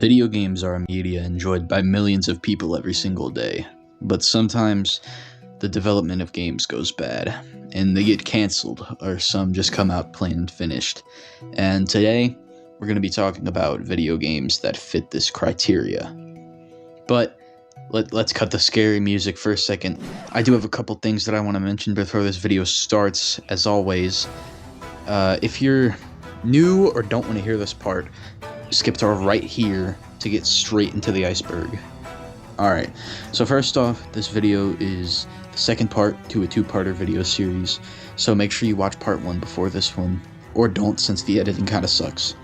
Video games are a media enjoyed by millions of people every single day, but sometimes the development of games goes bad, and they get cancelled, or some just come out plain and finished. And today, we're going to be talking about video games that fit this criteria. But let's cut the scary music for a second. I do have a couple things that I want to mention before this video starts. As always, if you're new or don't want to hear this part, skip to right here to get straight into the iceberg. Alright, so first off, this video is the second part to a two-parter video series, so make sure you watch part 1 before this one, or don't, since the editing kinda sucks.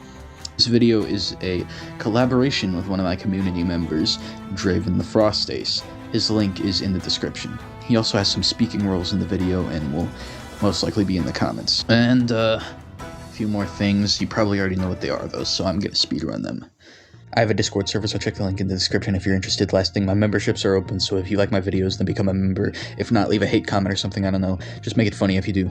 This video is a collaboration with one of my community members, Draven the Frost Ace. His link is in the description. He also has some speaking roles in the video and will most likely be in the comments. And few more things. You probably already know what they are though, so I'm gonna speedrun them. I have a Discord server, so check the link in the description if you're interested. Last thing, my memberships are open, so if you like my videos, then become a member. If not, leave a hate comment or something, I don't know. Just make it funny if you do.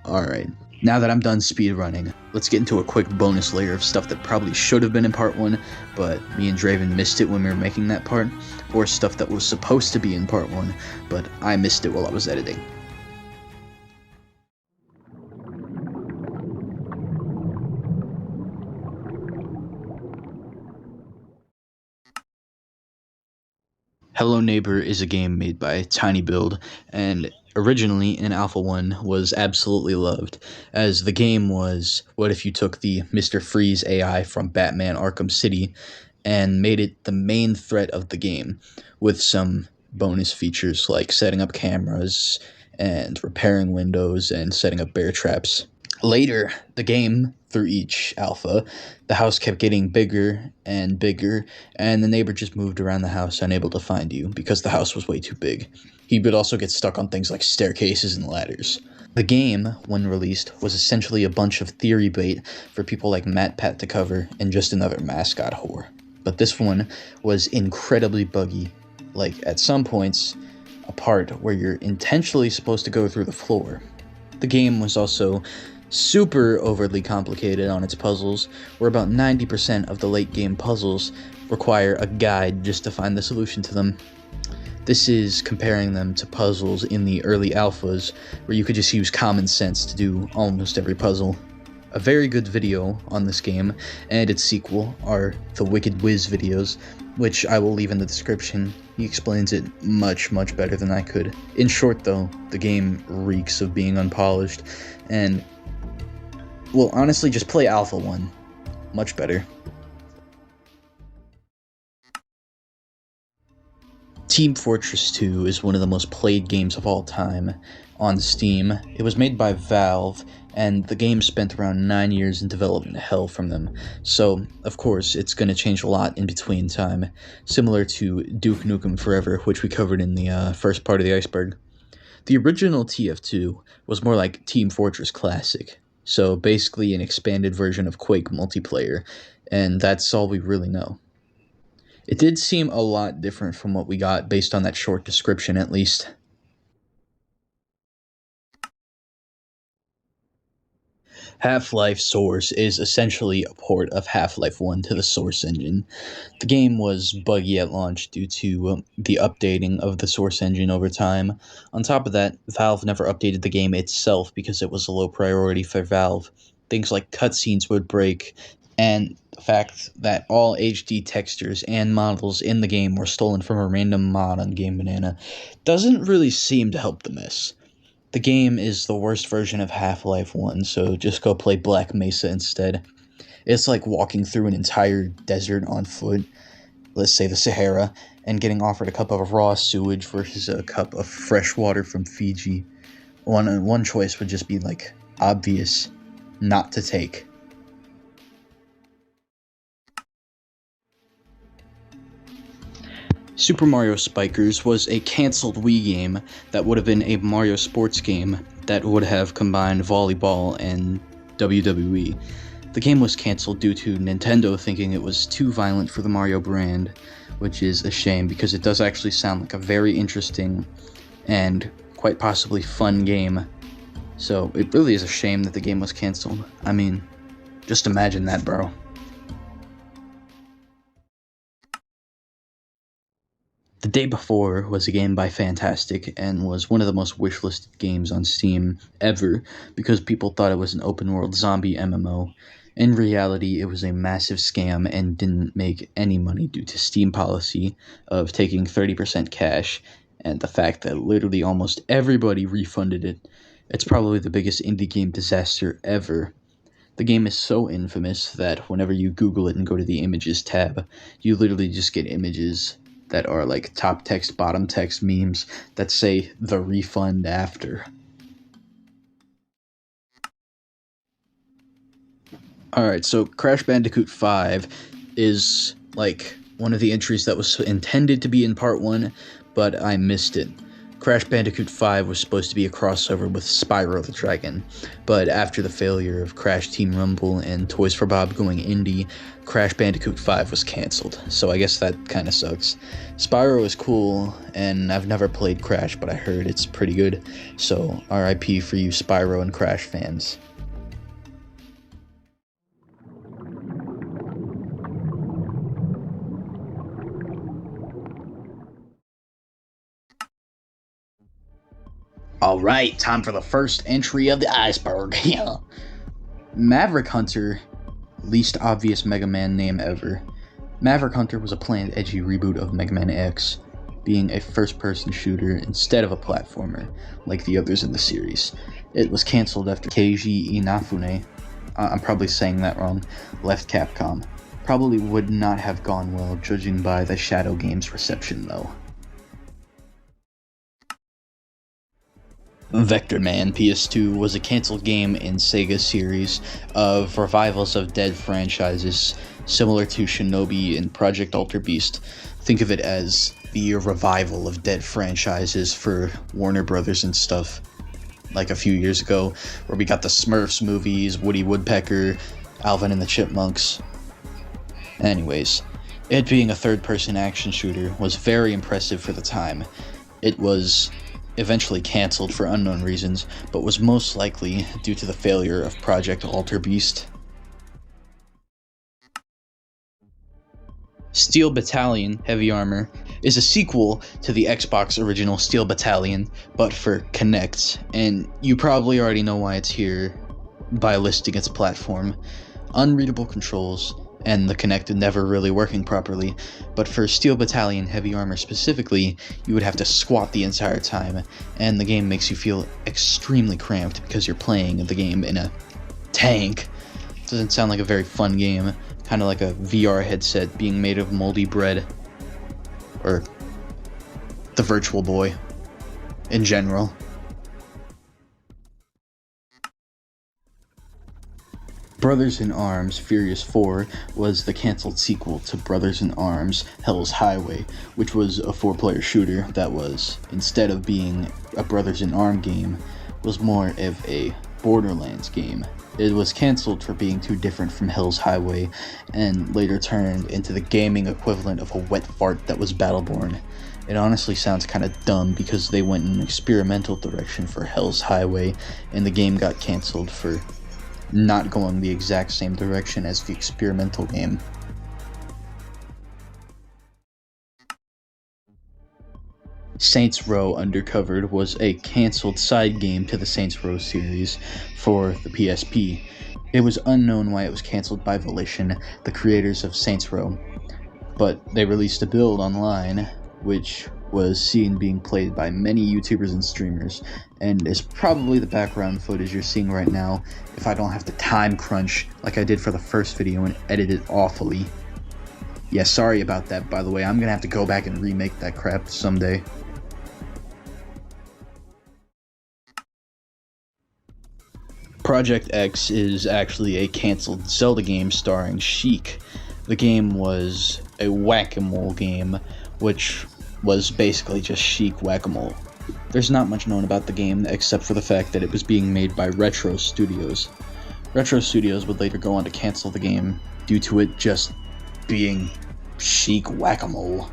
Alright, now that I'm done speedrunning, let's get into a quick bonus layer of stuff that probably should have been in part 1, but me and Draven missed it when we were making that part, or stuff that was supposed to be in part 1, but I missed it while I was editing. Hello Neighbor is a game made by Tiny Build, and originally in Alpha 1 was absolutely loved, as the game was, what if you took the Mr. Freeze AI from Batman Arkham City and made it the main threat of the game, with some bonus features like setting up cameras and repairing windows and setting up bear traps. Later, the game, through each alpha, the house kept getting bigger and bigger, and the neighbor just moved around the house unable to find you because the house was way too big. He would also get stuck on things like staircases and ladders. The game, when released, was essentially a bunch of theory bait for people like Matt Pat to cover and just another mascot whore. But this one was incredibly buggy, like at some points, a part where you're intentionally supposed to go through the floor. The game was also super overly complicated on its puzzles, where about 90% of the late game puzzles require a guide just to find the solution to them. This is comparing them to puzzles in the early alphas, where you could just use common sense to do almost every puzzle. A very good video on this game and its sequel are the Wicked Wiz videos, which I will leave in the description. He explains it much better than I could. In short though, the game reeks of being unpolished, and well, honestly, just play Alpha 1. Much better. Team Fortress 2 is one of the most played games of all time on Steam. It was made by Valve, and the game spent around 9 years in development hell from them. So, of course, it's going to change a lot in between time, similar to Duke Nukem Forever, which we covered in the first part of the iceberg. The original TF2 was more like Team Fortress Classic. So basically an expanded version of Quake multiplayer, and that's all we really know. It did seem a lot different from what we got based on that short description, at least. Half-Life Source is essentially a port of Half-Life 1 to the Source engine. The game was buggy at launch due to the updating of the Source engine over time. On top of that, Valve never updated the game itself because it was a low priority for Valve. Things like cutscenes would break, and the fact that all HD textures and models in the game were stolen from a random mod on Game Banana doesn't really seem to help the mess. The game is the worst version of Half-Life 1, so just go play Black Mesa instead. It's like walking through an entire desert on foot, let's say the Sahara, and getting offered a cup of raw sewage versus a cup of fresh water from Fiji. One choice would just be, like, obvious not to take. Super Mario Spikers was a cancelled Wii game that would have been a Mario sports game that would have combined volleyball and WWE. The game was cancelled due to Nintendo thinking it was too violent for the Mario brand, which is a shame because it does actually sound like a very interesting and quite possibly fun game. So it really is a shame that the game was cancelled. I mean, just imagine that, bro. The Day Before was a game by Fantastic and was one of the most wishlisted games on Steam ever because people thought it was an open world zombie MMO. In reality, it was a massive scam and didn't make any money due to Steam policy of taking 30% cash and the fact that literally almost everybody refunded it. It's probably the biggest indie game disaster ever. The game is so infamous that whenever you Google it and go to the images tab, you literally just get images that are like top text, bottom text memes that say the refund after. Alright, so Crash Bandicoot 5 is like one of the entries that was intended to be in part 1, but I missed it. Crash Bandicoot 5 was supposed to be a crossover with Spyro the Dragon, but after the failure of Crash Team Rumble and Toys for Bob going indie, Crash Bandicoot 5 was cancelled, so I guess that kinda sucks. Spyro is cool, and I've never played Crash, but I heard it's pretty good, so RIP for you Spyro and Crash fans. Alright, time for the first entry of the Iceberg. Maverick Hunter, least obvious Mega Man name ever. Maverick Hunter was a planned edgy reboot of Mega Man X, being a first-person shooter instead of a platformer, like the others in the series. It was cancelled after Keiji Inafune, I'm probably saying that wrong, left Capcom. Probably would not have gone well judging by the Shadow Games reception though. Vector Man PS2 was a cancelled game in Sega series of revivals of dead franchises, similar to Shinobi and Project Alter Beast. Think of it as the revival of dead franchises for Warner Brothers and stuff. Like a few years ago, where we got the Smurfs movies, Woody Woodpecker, Alvin and the Chipmunks. Anyways, it being a third-person action shooter was very impressive for the time. It was eventually cancelled for unknown reasons, but was most likely due to the failure of Project Alter Beast. Steel Battalion Heavy Armor is a sequel to the Xbox original Steel Battalion, but for Kinect, and you probably already know why it's here by listing its platform. Unreadable controls, and the Kinect never really working properly, but for Steel Battalion Heavy Armor specifically, you would have to squat the entire time, and the game makes you feel extremely cramped because you're playing the game in a tank. Doesn't sound like a very fun game, kind of like a VR headset being made of moldy bread, or the Virtual Boy in general. Brothers in Arms Furious 4 was the cancelled sequel to Brothers in Arms Hell's Highway, which was a 4-player shooter that was, instead of being a Brothers in Arms game, was more of a Borderlands game. It was cancelled for being too different from Hell's Highway, and later turned into the gaming equivalent of a wet fart that was Battleborn. It honestly sounds kinda dumb because they went in an experimental direction for Hell's Highway, and the game got cancelled for not going the exact same direction as the experimental game. Saints Row Undercovered was a cancelled side game to the Saints Row series for the PSP. It was unknown why it was cancelled by Volition, the creators of Saints Row, but they released a build online, which was seen being played by many YouTubers and streamers, and is probably the background footage you're seeing right now if I don't have to time crunch like I did for the first video and edit it awfully. Yeah, sorry about that, by the way. I'm gonna have to go back and remake that crap someday. Project X is actually a cancelled Zelda game starring Sheik. The game was a whack-a-mole game, which was basically just Sheik whack-a-mole. There's not much known about the game except for the fact that it was being made by Retro Studios. Retro Studios would later go on to cancel the game due to it just being Sheik whack-a-mole.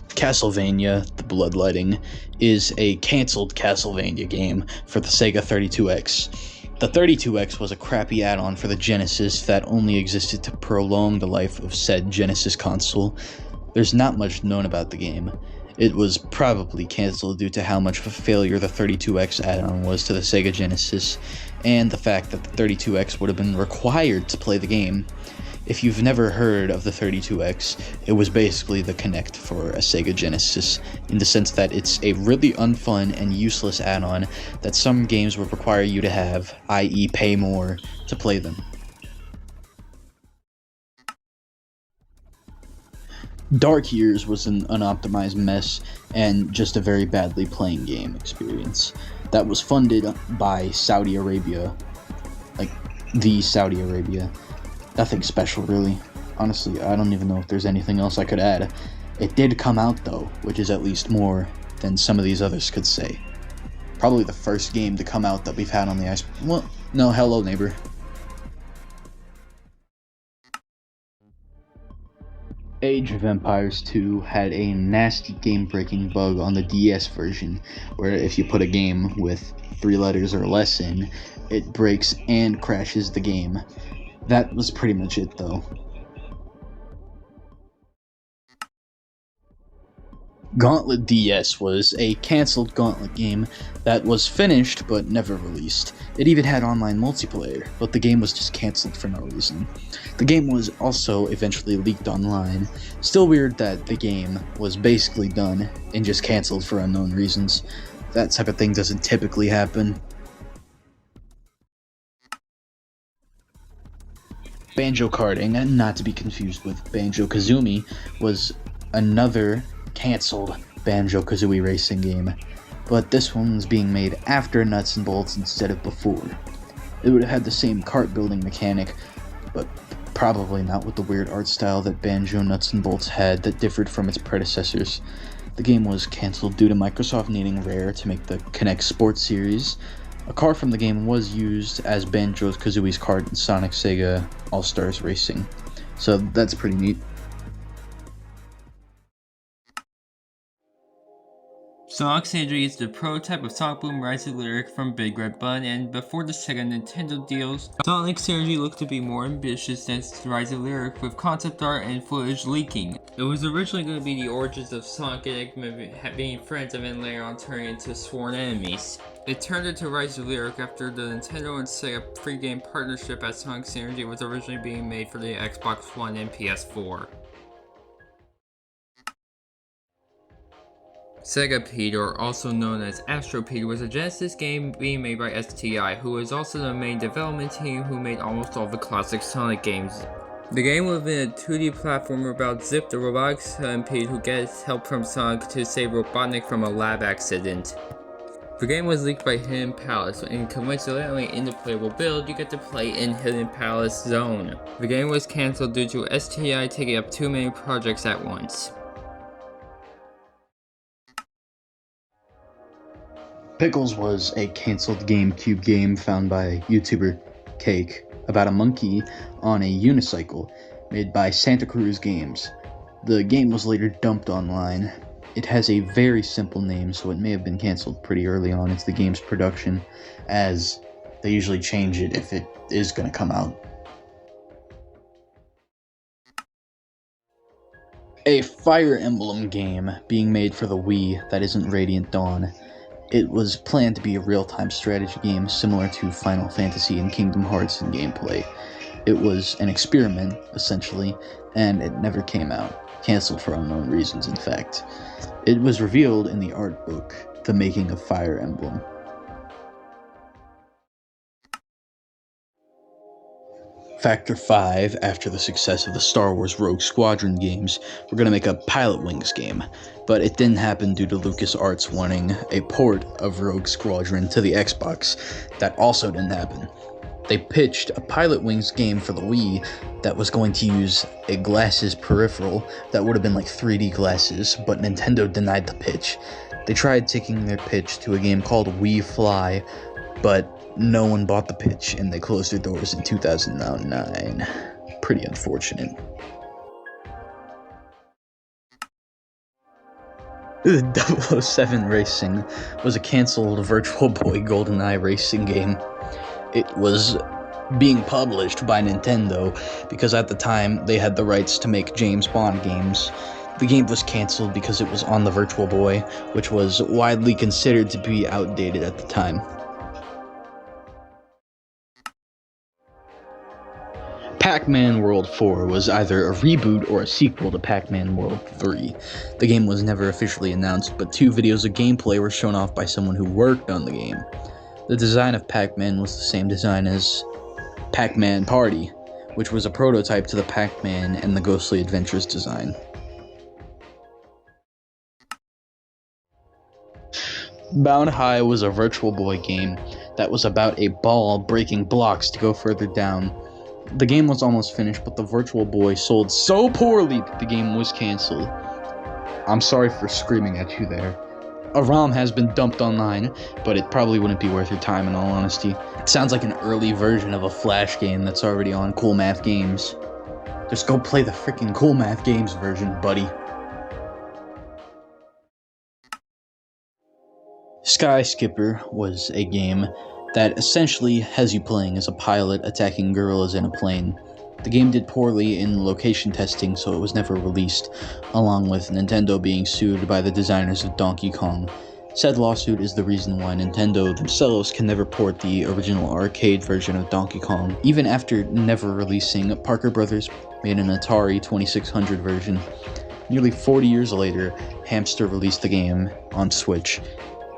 Castlevania The Bloodletting is a cancelled Castlevania game for the Sega 32X. The 32X was a crappy add-on for the Genesis that only existed to prolong the life of said Genesis console. There's not much known about the game. It was probably cancelled due to how much of a failure the 32X add-on was to the Sega Genesis, and the fact that the 32X would have been required to play the game. If you've never heard of the 32X, it was basically the Kinect for a Sega Genesis, in the sense that it's a really unfun and useless add-on that some games would require you to have, i.e. pay more, to play them. Dark Years was an unoptimized mess and just a very badly playing game experience that was funded by Saudi Arabia, like the Saudi Arabia. Nothing special, really. Honestly, I don't even know if there's anything else I could add. It did come out, though, which is at least more than some of these others could say. Probably the first game to come out that we've had on the Iceberg. Well, no, hello, neighbor. Age of Empires 2 had a nasty game-breaking bug on the DS version, where if you put a game with 3 letters or less in, it breaks and crashes the game. That was pretty much it, though. Gauntlet DS was a cancelled Gauntlet game that was finished but never released. It even had online multiplayer, but the game was just cancelled for no reason. The game was also eventually leaked online. Still weird that the game was basically done and just cancelled for unknown reasons. That type of thing doesn't typically happen. Banjo Karting, not to be confused with Banjo-Kazooie, was another cancelled Banjo-Kazooie racing game, but this one was being made after Nuts and Bolts instead of before. It would have had the same kart building mechanic, but probably not with the weird art style that Banjo Nuts and Bolts had that differed from its predecessors. The game was cancelled due to Microsoft needing Rare to make the Kinect Sports series. A car from the game was used as Banjo-Kazooie's kart in Sonic Sega All-Stars Racing, so that's pretty neat. Sonic Synergy is the prototype of Sonic Boom Rising Lyric from Big Red Button, and before the Sega Nintendo deals, Sonic Synergy looked to be more ambitious than Rising Lyric, with concept art and footage leaking. It was originally going to be the origins of Sonic and Eggman being friends and then later on turning into sworn enemies. It turned into Rise of Lyric after the Nintendo and Sega pre-game partnership, as Sonic Synergy was originally being made for the Xbox One and PS4. Segapede, or also known as Astropede, was a Genesis game being made by STI, who is also the main development team who made almost all the classic Sonic games. The game would have been a 2D platformer about Zip, the robotic centipede who gets help from Sonic to save Robotnik from a lab accident. The game was leaked by Hidden Palace, and coincidentally in the playable build, you get to play in Hidden Palace Zone. The game was cancelled due to STI taking up too many projects at once. Pickles was a cancelled GameCube game found by YouTuber Cake about a monkey on a unicycle made by Santa Cruz Games. The game was later dumped online. It has a very simple name, so it may have been cancelled pretty early on into the game's production, as they usually change it if it is going to come out. A Fire Emblem game being made for the Wii that isn't Radiant Dawn. It was planned to be a real-time strategy game similar to Final Fantasy and Kingdom Hearts in gameplay. It was an experiment, essentially, and it never came out. Cancelled for unknown reasons, in fact. It was revealed in the art book, The Making of Fire Emblem. Factor 5, after the success of the Star Wars Rogue Squadron games, were going to make a Pilot Wings game, but it didn't happen due to LucasArts wanting a port of Rogue Squadron to the Xbox. That also didn't happen. They pitched a Pilot Wings game for the Wii that was going to use a glasses peripheral that would have been like 3D glasses, but Nintendo denied the pitch. They tried taking their pitch to a game called Wii Fly, but no one bought the pitch, and they closed their doors in 2009. Pretty unfortunate. 007 Racing was a cancelled Virtual Boy GoldenEye racing game. It was being published by Nintendo because at the time they had the rights to make James Bond games. The game was cancelled because it was on the Virtual Boy, which was widely considered to be outdated at the time. Pac-Man World 4 was either a reboot or a sequel to Pac-Man World 3. The game was never officially announced, but 2 videos of gameplay were shown off by someone who worked on the game. The design of Pac-Man was the same design as Pac-Man Party, which was a prototype to the Pac-Man and the Ghostly Adventures design. Bound High was a Virtual Boy game that was about a ball breaking blocks to go further down. The game was almost finished, but the Virtual Boy sold so poorly that the game was cancelled. I'm sorry for screaming at you there. A ROM has been dumped online, but it probably wouldn't be worth your time in all honesty. It sounds like an early version of a Flash game that's already on Cool Math Games. Just go play the freaking Cool Math Games version, buddy. Sky Skipper was a game that essentially has you playing as a pilot attacking gorillas in a plane. The game did poorly in location testing, so it was never released, along with Nintendo being sued by the designers of Donkey Kong. Said lawsuit is the reason why Nintendo themselves can never port the original arcade version of Donkey Kong. Even after never releasing, Parker Brothers made an Atari 2600 version. Nearly 40 years later, Hamster released the game on Switch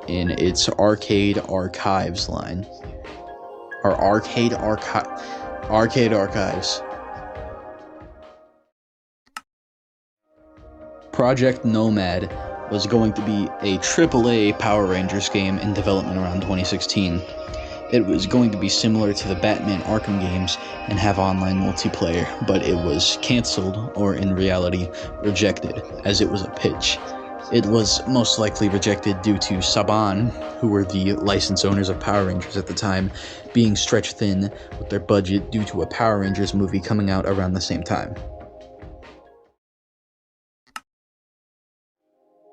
in its Arcade Archives line. Or Arcade Archives. Project Nomad was going to be a AAA Power Rangers game in development around 2016. It was going to be similar to the Batman Arkham games and have online multiplayer, but it was cancelled, or in reality, rejected, as it was a pitch. It was most likely rejected due to Saban, who were the license owners of Power Rangers at the time, being stretched thin with their budget due to a Power Rangers movie coming out around the same time.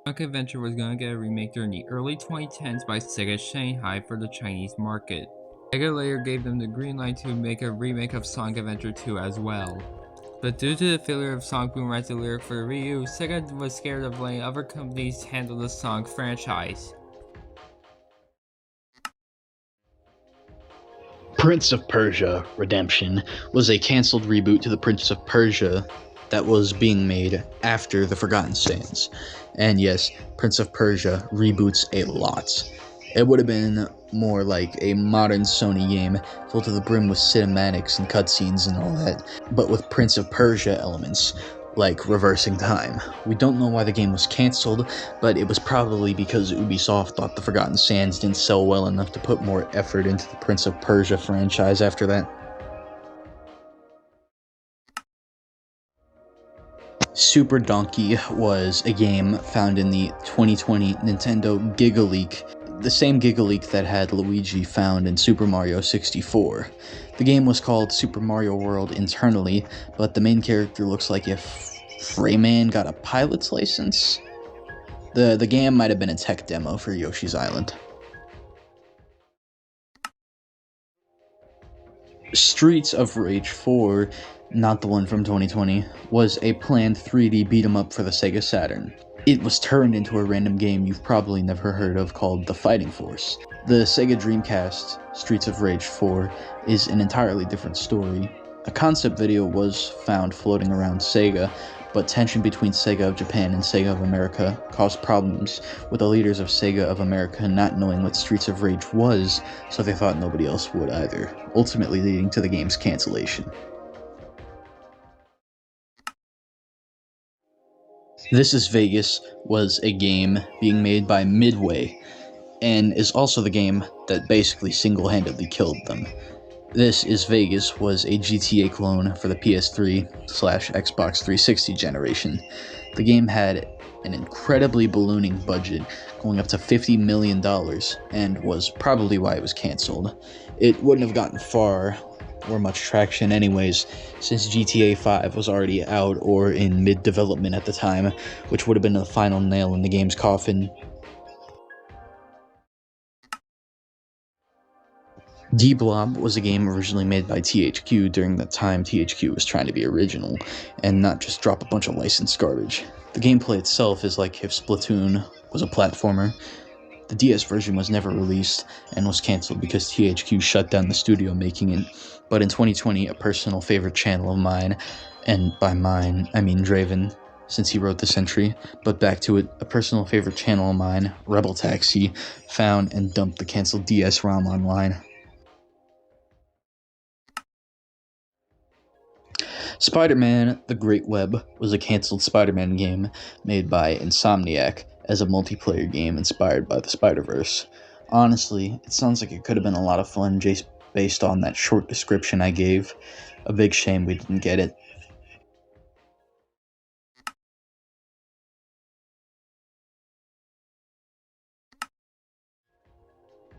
Sonic Adventure was going to get a remake during the early 2010s by Sega Shanghai for the Chinese market. Sega later gave them the green light to make a remake of Sonic Adventure 2 as well. But due to the failure of Sonic Boom as the lyric for the Wii U, Sega was scared of letting other companies handle the Sonic franchise. Prince of Persia: Redemption was a cancelled reboot to the Prince of Persia that was being made after The Forgotten Sands. And yes, Prince of Persia reboots a lot. It would have been more like a modern Sony game, filled to the brim with cinematics and cutscenes and all that, but with Prince of Persia elements, like reversing time. We don't know why the game was cancelled, but it was probably because Ubisoft thought The Forgotten Sands didn't sell well enough to put more effort into the Prince of Persia franchise after that. Super Donkey was a game found in the 2020 Nintendo Giga Leak, the same Giga Leak that had Luigi found in Super Mario 64. The game was called Super Mario World internally, but the main character looks like if Rayman got a pilot's license. The game might have been a tech demo for Yoshi's Island. Streets of Rage 4, not the one from 2020, was a planned 3D beat-em-up for the Sega Saturn. It was turned into a random game you've probably never heard of called The Fighting Force. The Sega Dreamcast Streets of Rage 4 is an entirely different story. A concept video was found floating around Sega, but tension between Sega of Japan and Sega of America caused problems, with the leaders of Sega of America not knowing what Streets of Rage was, so they thought nobody else would either, ultimately leading to the game's cancellation. This is Vegas was a game being made by Midway, and is also the game that basically single-handedly killed them. This is Vegas was a GTA clone for the PS3/Xbox 360 generation. The game had an incredibly ballooning budget, going up to $50 million, and was probably why it was cancelled. It wouldn't have gotten far or much traction anyways, since GTA 5 was already out or in mid-development at the time, which would have been the final nail in the game's coffin. D-Blob was a game originally made by THQ during the time THQ was trying to be original and not just drop a bunch of licensed garbage. The gameplay itself is like if Splatoon was a platformer. The DS version was never released and was cancelled because THQ shut down the studio making it, but in 2020 a personal favorite channel of mine, and by mine I mean Draven, since he wrote this entry, but back to it, a personal favorite channel of mine, Rebel Taxi, found and dumped the cancelled DS ROM online. Spider-Man: The Great Web was a cancelled Spider-Man game made by Insomniac as a multiplayer game inspired by the Spider-Verse. Honestly, it sounds like it could have been a lot of fun just based on that short description I gave. A big shame we didn't get it.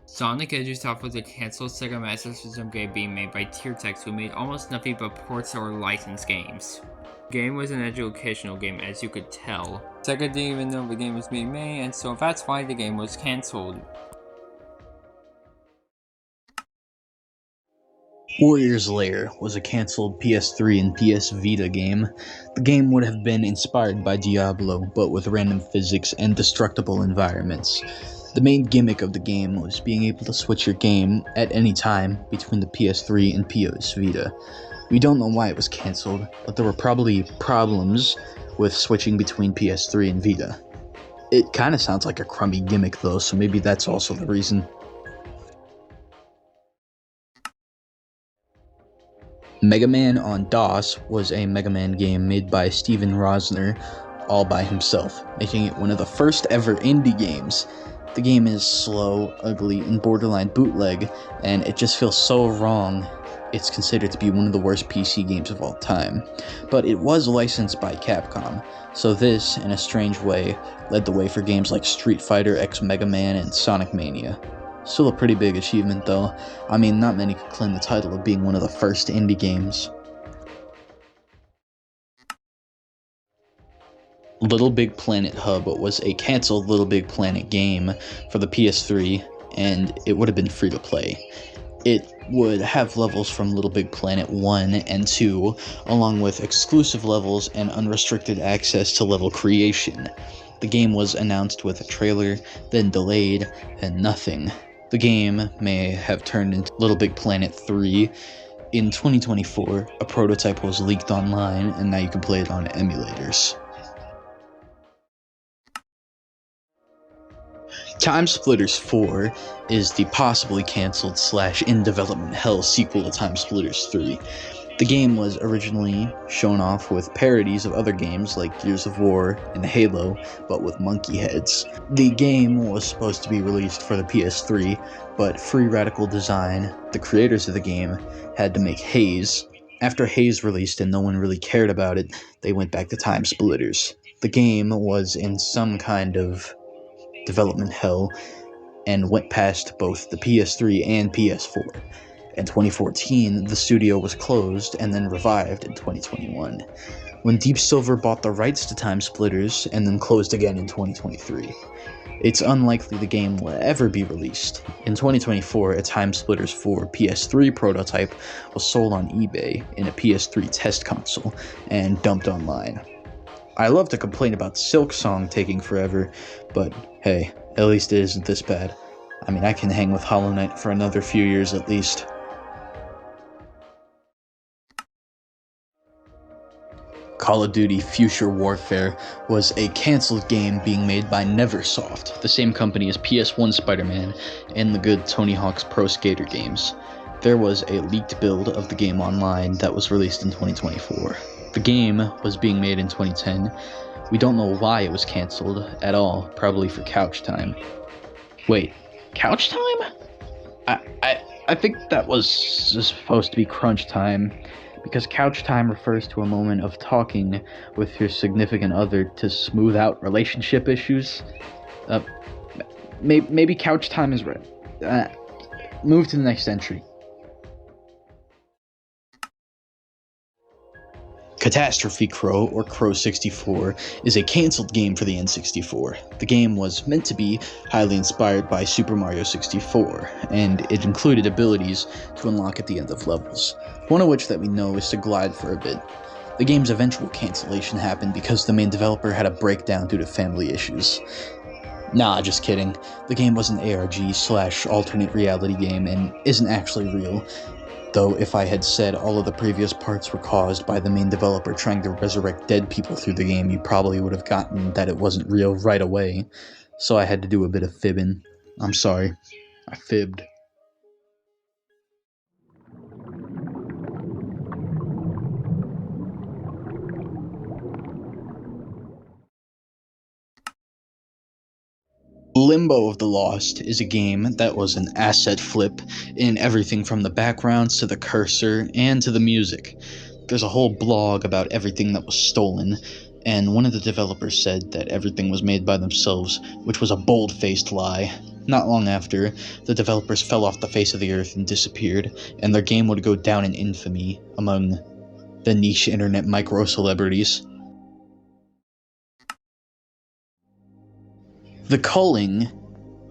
Sonic Edge's Off was a cancelled Sega Master System game being made by Tiertex, who made almost nothing but ports or licensed games. The game was an educational game, as you could tell. Sega didn't even know the game was being made, and so that's why the game was cancelled. Warrior's Lair was a cancelled PS3 and PS Vita game. The game would have been inspired by Diablo, but with random physics and destructible environments. The main gimmick of the game was being able to switch your game at any time between the PS3 and PS Vita. We don't know why it was cancelled, but there were probably problems with switching between PS3 and Vita. It kinda sounds like a crummy gimmick though, so maybe that's also the reason. Mega Man on DOS was a Mega Man game made by Steven Rosner all by himself, making it one of the first ever indie games. The game is slow, ugly, and borderline bootleg, and it just feels so wrong. It's considered to be one of the worst PC games of all time. But it was licensed by Capcom, so this, in a strange way, led the way for games like Street Fighter X Mega Man and Sonic Mania. Still a pretty big achievement though. I mean, not many could claim the title of being one of the first indie games. Little Big Planet Hub was a cancelled Little Big Planet game for the PS3, and it would have been free to play. It would have levels from Little Big Planet 1 and 2, along with exclusive levels and unrestricted access to level creation. The game was announced with a trailer, then delayed, and nothing. The game may have turned into Little Big Planet 3. In 2024, a prototype was leaked online, and now you can play it on emulators. Time Splitters 4 is the possibly cancelled / in development hell sequel to Time Splitters 3. The game was originally shown off with parodies of other games like Gears of War and Halo, but with monkey heads. The game was supposed to be released for the PS3, but Free Radical Design, the creators of the game, had to make Haze. After Haze released and no one really cared about it, they went back to Time Splitters. The game was in some kind of development hell and went past both the PS3 and PS4. In 2014, the studio was closed and then revived in 2021, when Deep Silver bought the rights to Time Splitters and then closed again in 2023. It's unlikely the game will ever be released. In 2024, a Time Splitters 4 PS3 prototype was sold on eBay in a PS3 test console and dumped online. I love to complain about Silk Song taking forever, but hey, at least it isn't this bad. I mean, I can hang with Hollow Knight for another few years at least. Call of Duty Future Warfare was a cancelled game being made by Neversoft, the same company as PS1 Spider-Man and the good Tony Hawk's Pro Skater games. There was a leaked build of the game online that was released in 2024. The game was being made in 2010. We don't know why it was cancelled at all, probably for couch time. Wait, couch time? I think that was supposed to be crunch time, because couch time refers to a moment of talking with your significant other to smooth out relationship issues. Maybe couch time is right. Move to the next entry. Catastrophe Crow, or Crow 64, is a cancelled game for the N64. The game was meant to be highly inspired by Super Mario 64, and it included abilities to unlock at the end of levels, one of which that we know is to glide for a bit. The game's eventual cancellation happened because the main developer had a breakdown due to family issues. Nah, just kidding. The game was an ARG/alternate reality game and isn't actually real. Though if I had said all of the previous parts were caused by the main developer trying to resurrect dead people through the game, you probably would have gotten that it wasn't real right away. So I had to do a bit of fibbing. I'm sorry. I fibbed. Limbo of the Lost is a game that was an asset flip in everything from the backgrounds to the cursor and to the music. There's a whole blog about everything that was stolen, and one of the developers said that everything was made by themselves, which was a bold-faced lie. Not long after, the developers fell off the face of the earth and disappeared, and their game would go down in infamy among the niche internet micro-celebrities. The Culling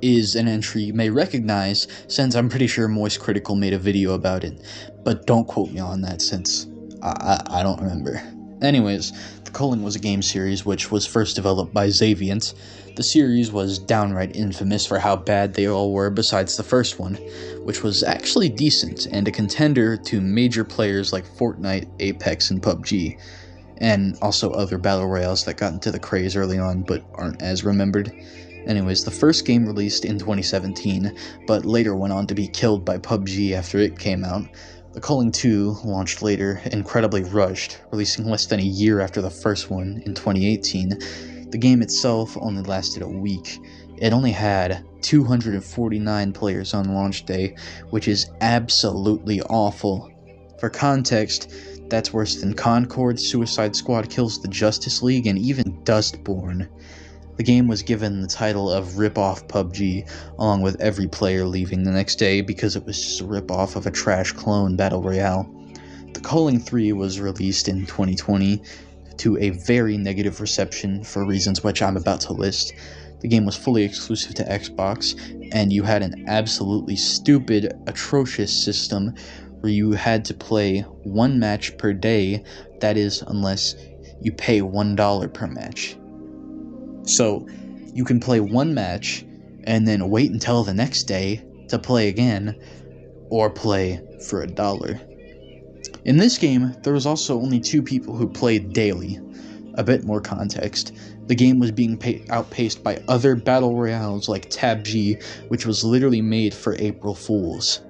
is an entry you may recognize, since I'm pretty sure Moist Critical made a video about it, but don't quote me on that since I don't remember. Anyways, The Culling was a game series which was first developed by Xaviant. The series was downright infamous for how bad they all were besides the first one, which was actually decent and a contender to major players like Fortnite, Apex, and PUBG, and also other battle royales that got into the craze early on but aren't as remembered. Anyways, the first game released in 2017, but later went on to be killed by PUBG after it came out. The Culling 2 launched later, incredibly rushed, releasing less than a year after the first one in 2018. The game itself only lasted a week. It only had 249 players on launch day, which is absolutely awful. For context, that's worse than Concord, Suicide Squad Kills the Justice League, and even Dustborn. The game was given the title of Rip-Off PUBG, along with every player leaving the next day because it was just a rip-off of a trash clone battle royale. The Culling 3 was released in 2020 to a very negative reception for reasons which I'm about to list. The game was fully exclusive to Xbox, and you had an absolutely stupid, atrocious system where you had to play one match per day, that is, unless you pay $1 per match. So, you can play one match, and then wait until the next day to play again, or play for $1. In this game, there was also only 2 people who played daily. A bit more context. The game was being outpaced by other battle royales like Tab G, which was literally made for April Fools.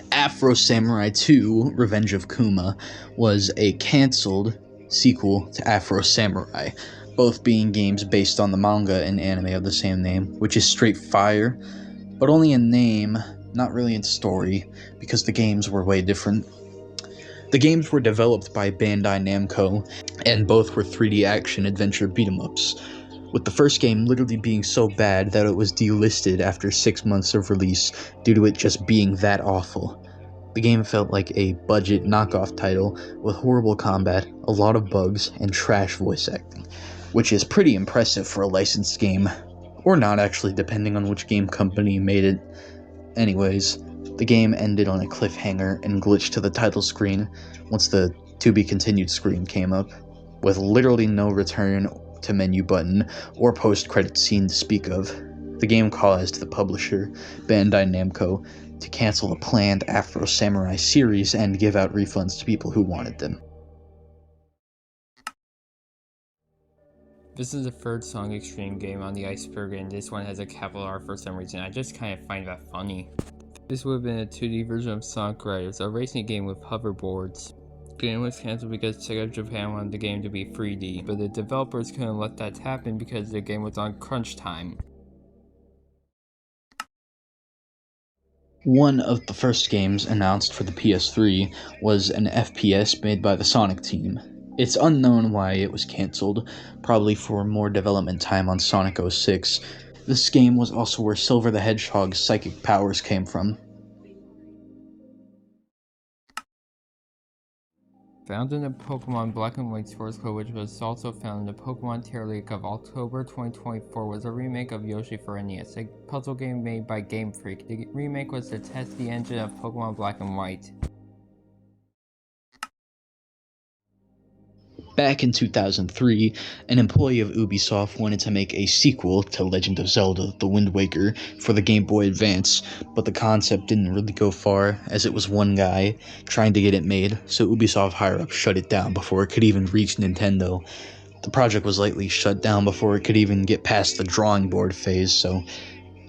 Afro Samurai 2, Revenge of Kuma, was a cancelled sequel to Afro Samurai, both being games based on the manga and anime of the same name, which is straight fire, but only in name, not really in story, because the games were way different. The games were developed by Bandai Namco, and both were 3D action adventure beat-em-ups, with the first game literally being so bad that it was delisted after 6 months of release due to it just being that awful. The game felt like a budget knockoff title with horrible combat, a lot of bugs, and trash voice acting, which is pretty impressive for a licensed game, or not actually depending on which game company made it. Anyways, the game ended on a cliffhanger and glitched to the title screen once the to be continued screen came up, with literally no return to menu button or post-credit scene to speak of. The game caused the publisher, Bandai Namco, to cancel the planned Afro Samurai series and give out refunds to people who wanted them. This is the third Sonic Extreme game on the Iceberg, and this one has a capital R for some reason. I just kind of find that funny. This would have been a 2D version of Sonic Riders, a racing game with hoverboards. The game was cancelled because Sega Japan wanted the game to be 3D, but the developers couldn't let that happen because the game was on crunch time. One of the first games announced for the PS3 was an FPS made by the Sonic team. It's unknown why it was cancelled, probably for more development time on Sonic 06. This game was also where Silver the Hedgehog's psychic powers came from. Found in the Pokemon Black and White source code, which was also found in the Pokemon Tier Leak of October 2024, was a remake of Yoshi for NES, a puzzle game made by Game Freak. The remake was to test the engine of Pokemon Black and White. Back in 2003, an employee of Ubisoft wanted to make a sequel to Legend of Zelda: The Wind Waker for the Game Boy Advance, but the concept didn't really go far, as it was one guy trying to get it made, so Ubisoft higher-ups shut it down before it could even reach Nintendo. The project was likely shut down before it could even get past the drawing board phase, so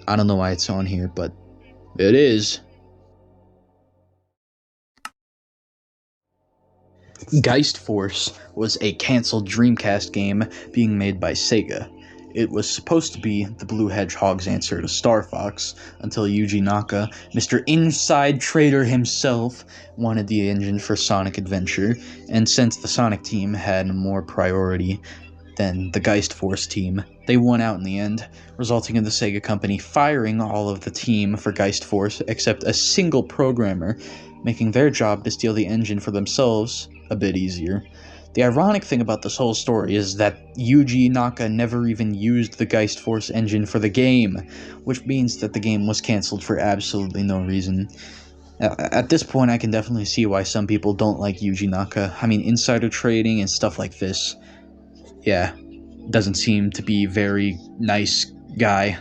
I don't know why it's on here, but it is. Geist Force was a cancelled Dreamcast game being made by Sega. It was supposed to be the Blue Hedgehog's answer to Star Fox, until Yuji Naka, Mr. Inside Trader himself, wanted the engine for Sonic Adventure, and since the Sonic team had more priority than the Geist Force team, they won out in the end, resulting in the Sega company firing all of the team for Geist Force except a single programmer, making their job to steal the engine for themselves a bit easier. The ironic thing about this whole story is that Yuji Naka never even used the Geist Force engine for the game, which means that the game was cancelled for absolutely no reason. At this point, I can definitely see why some people don't like Yuji Naka. I mean, insider trading and stuff like this, yeah, doesn't seem to be very nice guy.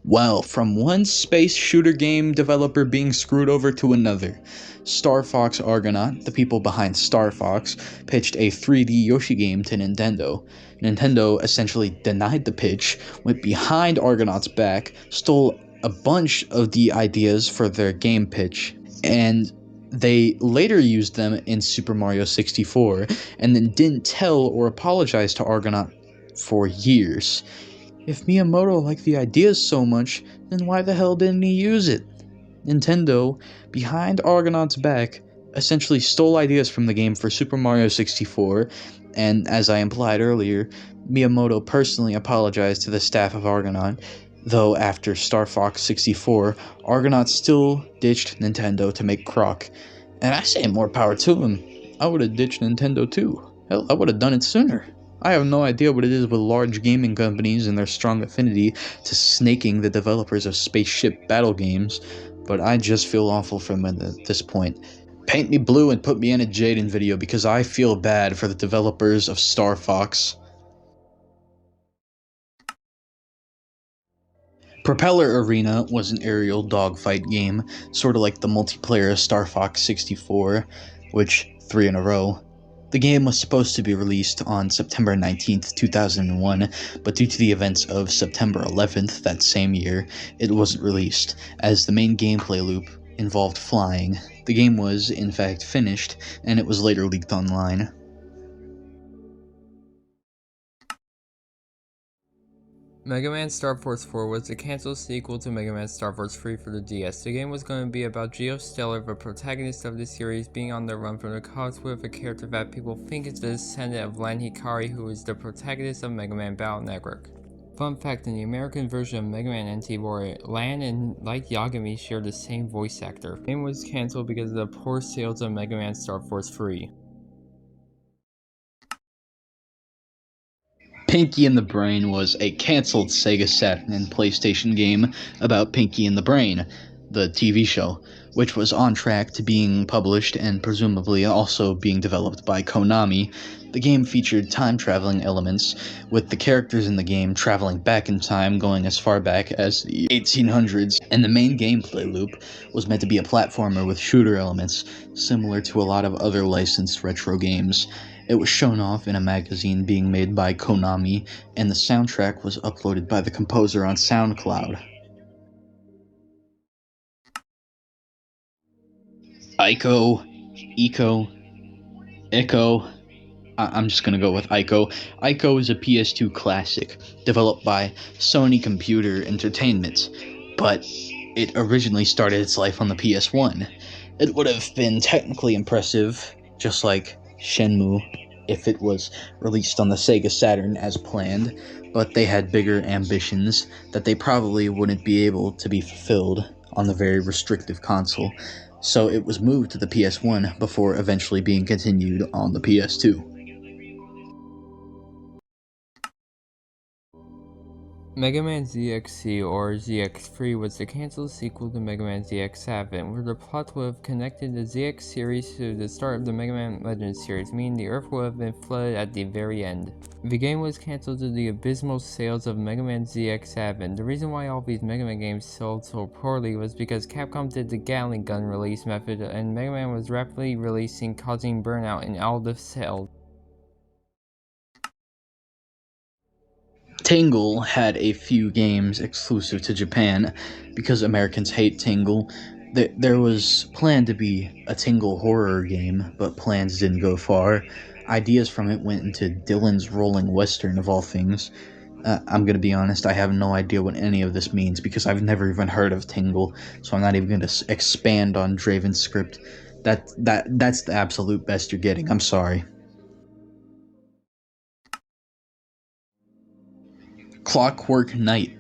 Well, from one space shooter game developer being screwed over to another, Star Fox Argonaut, the people behind Star Fox, pitched a 3D Yoshi game to Nintendo. Nintendo essentially denied the pitch, went behind Argonaut's back, stole a bunch of the ideas for their game pitch, and they later used them in Super Mario 64, and then didn't tell or apologize to Argonaut for years. If Miyamoto liked the ideas so much, then why the hell didn't he use it? Nintendo, behind Argonaut's back, essentially stole ideas from the game for Super Mario 64, and as I implied earlier, Miyamoto personally apologized to the staff of Argonaut, though after Star Fox 64, Argonaut still ditched Nintendo to make Croc. And I say more power to him. I would have ditched Nintendo too. Hell, I would have done it sooner. I have no idea what it is with large gaming companies and their strong affinity to snaking the developers of spaceship battle games, but I just feel awful for them at this point. Paint me blue and put me in a Jaden video because I feel bad for the developers of Star Fox. Propeller Arena was an aerial dogfight game, sort of like the multiplayer Star Fox 64, which 3 in a row. The game was supposed to be released on September 19th, 2001, but due to the events of September 11th that same year, it wasn't released, as the main gameplay loop involved flying. The game was, in fact, finished, and it was later leaked online. Mega Man Star Force 4 was the cancelled sequel to Mega Man Star Force 3 for the DS. The game was going to be about Geostellar, the protagonist of the series, being on the run from the cops with a character that people think is the descendant of Lan Hikari, who is the protagonist of Mega Man Battle Network. Fun fact, in the American version of Mega Man NT Warrior, Lan and Light Yagami share the same voice actor. The game was cancelled because of the poor sales of Mega Man Star Force 3. Pinky and the Brain was a cancelled Sega Saturn and PlayStation game about Pinky and the Brain, the TV show, which was on track to being published and presumably also being developed by Konami. The game featured time-traveling elements, with the characters in the game traveling back in time going as far back as the 1800s, and the main gameplay loop was meant to be a platformer with shooter elements, similar to a lot of other licensed retro games. It was shown off in a magazine being made by Konami, and the soundtrack was uploaded by the composer on SoundCloud. Echo. I'm just gonna go with Ico. Ico is a PS2 classic, developed by Sony Computer Entertainment, but it originally started its life on the PS1. It would have been technically impressive, just like Shenmue, if it was released on the Sega Saturn as planned, but they had bigger ambitions that they probably wouldn't be able to be fulfilled on the very restrictive console, so it was moved to the PS1 before eventually being continued on the PS2. Mega Man ZXC or ZX3 was the cancelled sequel to Mega Man ZX7, where the plot would have connected the ZX series to the start of the Mega Man Legends series, meaning the Earth would have been flooded at the very end. The game was cancelled due to the abysmal sales of Mega Man ZX7. The reason why all these Mega Man games sold so poorly was because Capcom did the Gatling gun release method and Mega Man was rapidly releasing, causing burnout in all the sales. Tangle had a few games exclusive to Japan because Americans hate Tangle. There was planned to be a Tangle horror game, but plans didn't go far. Ideas from it went into Dylan's Rolling Western, of all things. I'm gonna be honest, I have no idea what any of this means because I've never even heard of Tingle, so I'm not even gonna expand on Draven's script. That's the absolute best you're getting. I'm sorry. Clockwork Knight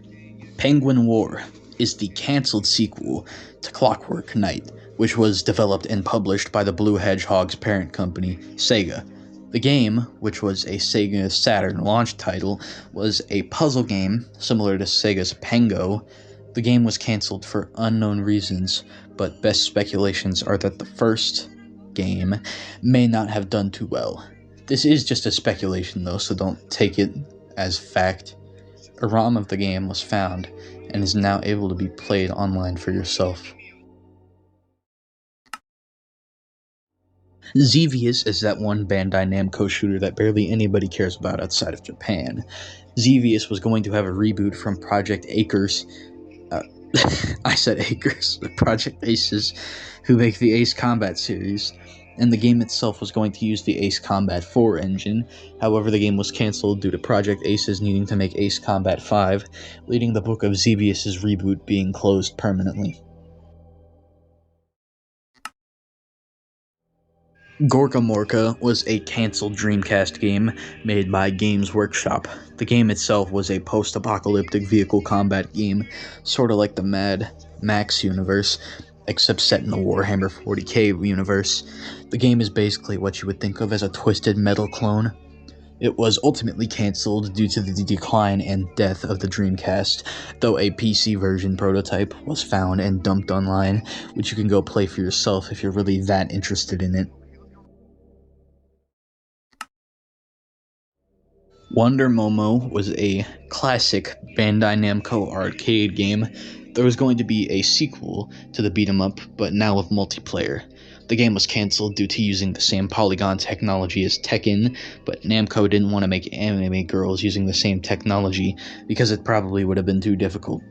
Penguin War is the cancelled sequel to Clockwork Knight, which was developed and published by the Blue Hedgehog's parent company, Sega. The game, which was a Sega Saturn launch title, was a puzzle game similar to Sega's Pengo. The game was cancelled for unknown reasons, but best speculations are that the first game may not have done too well. This is just a speculation though, so don't take it as fact. A ROM of the game was found and is now able to be played online for yourself. Xevious is that one Bandai Namco shooter that barely anybody cares about outside of Japan. Xevious was going to have a reboot from Project Acres. Uh, I said Acres. Project Aces, who make the Ace Combat series. And the game itself was going to use the Ace Combat 4 engine. However, the game was cancelled due to Project Aces needing to make Ace Combat 5, leading the book of Xevious' reboot being closed permanently. Gorka Morka was a cancelled Dreamcast game made by Games Workshop. The game itself was a post-apocalyptic vehicle combat game, sort of like the Mad Max universe, except set in the Warhammer 40k universe. The game is basically what you would think of as a Twisted Metal clone. It was ultimately cancelled due to the decline and death of the Dreamcast, though a PC version prototype was found and dumped online, which you can go play for yourself if you're really that interested in it. Wonder Momo was a classic Bandai Namco arcade game. There was going to be a sequel to the beat 'em up, but now with multiplayer. The game was cancelled due to using the same polygon technology as Tekken, but Namco didn't want to make anime girls using the same technology because it probably would have been too difficult.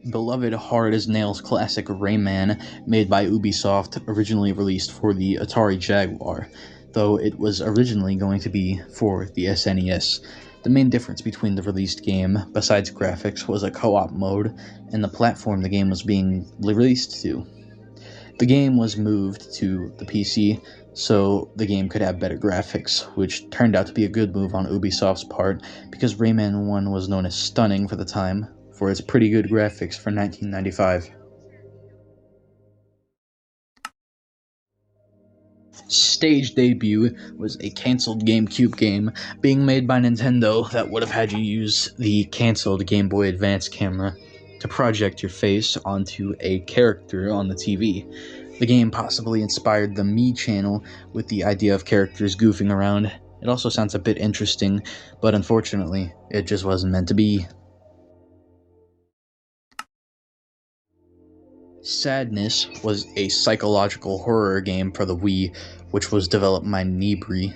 Beloved hard as nails classic Rayman, made by Ubisoft, originally released for the Atari Jaguar, though it was originally going to be for the SNES. The main difference between the released game, besides graphics, was a co-op mode and the platform the game was being released to. The game was moved to the PC so the game could have better graphics, which turned out to be a good move on Ubisoft's part because Rayman 1 was known as stunning for the time for its pretty good graphics for 1995. Stage Debut was a cancelled GameCube game being made by Nintendo that would have had you use the cancelled Game Boy Advance camera to project your face onto a character on the TV. The game possibly inspired the Me channel with the idea of characters goofing around. It also sounds a bit interesting, but unfortunately, it just wasn't meant to be. Sadness was a psychological horror game for the Wii, which was developed by Nibri.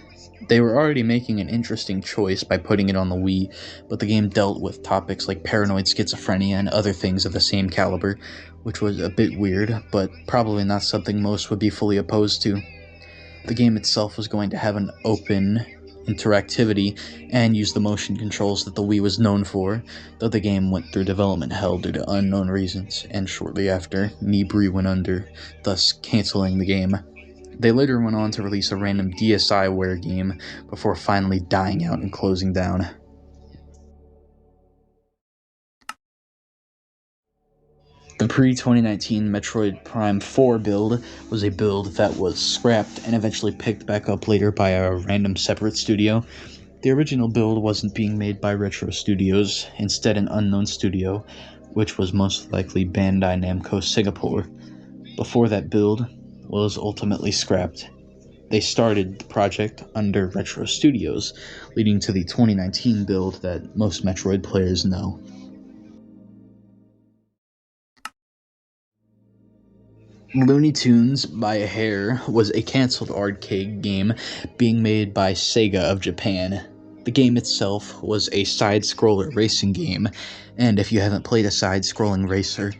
They were already making an interesting choice by putting it on the Wii, but the game dealt with topics like paranoid schizophrenia and other things of the same caliber, which was a bit weird, but probably not something most would be fully opposed to. The game itself was going to have an open interactivity and use the motion controls that the Wii was known for, though the game went through development hell due to unknown reasons, and shortly after, Nibri went under, thus cancelling the game. They later went on to release a random DSiWare game before finally dying out and closing down. The pre-2019 Metroid Prime 4 build was a build that was scrapped and eventually picked back up later by a random separate studio. The original build wasn't being made by Retro Studios, instead an unknown studio, which was most likely Bandai Namco Singapore. Before that build was ultimately scrapped, they started the project under Retro Studios, leading to the 2019 build that most Metroid players know. Looney Tunes by a Hair was a cancelled arcade game being made by Sega of Japan. The game itself was a side-scroller racing game, and if you haven't played a side-scrolling racer,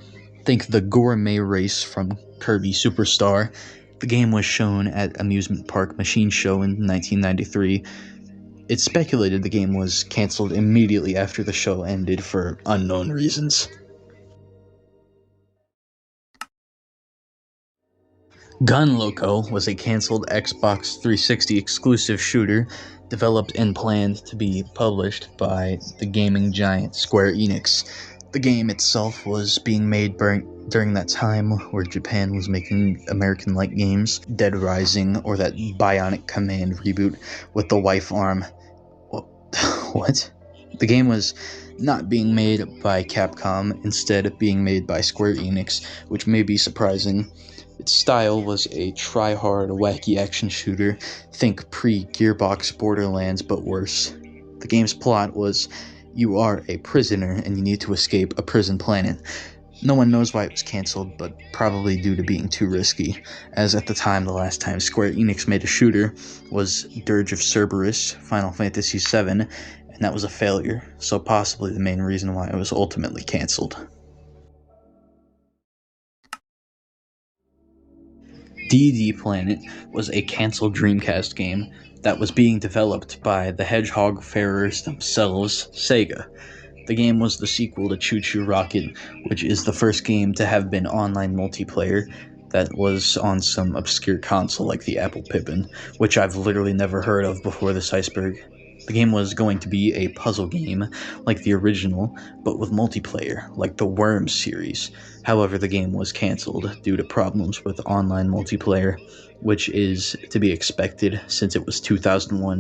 think the Gourmet Race from Kirby Superstar. The game was shown at Amusement Park Machine Show in 1993. It's speculated the game was cancelled immediately after the show ended for unknown reasons. Gun Loco was a cancelled Xbox 360 exclusive shooter developed and planned to be published by the gaming giant Square Enix. The game itself was being made during that time where Japan was making American-like games, Dead Rising or that Bionic Command reboot with the wife arm. What? The game was not being made by Capcom, instead being made by Square Enix, which may be surprising. Its style was a try-hard, wacky action shooter, think pre-Gearbox Borderlands but worse. The game's plot was, you are a prisoner and you need to escape a prison planet. No one knows why it was cancelled, but probably due to being too risky, as at the time the last time Square Enix made a shooter was Dirge of Cerberus, Final Fantasy VII, and that was a failure, so possibly the main reason why it was ultimately cancelled. DD Planet was a cancelled Dreamcast game that was being developed by the Hedgehog Farers themselves, Sega. The game was the sequel to Choo Choo Rocket, which is the first game to have been online multiplayer that was on some obscure console like the Apple Pippin, which I've literally never heard of before this Iceberg. The game was going to be a puzzle game like the original, but with multiplayer, like the Worms series. However, the game was cancelled due to problems with online multiplayer, which is to be expected since it was 2001.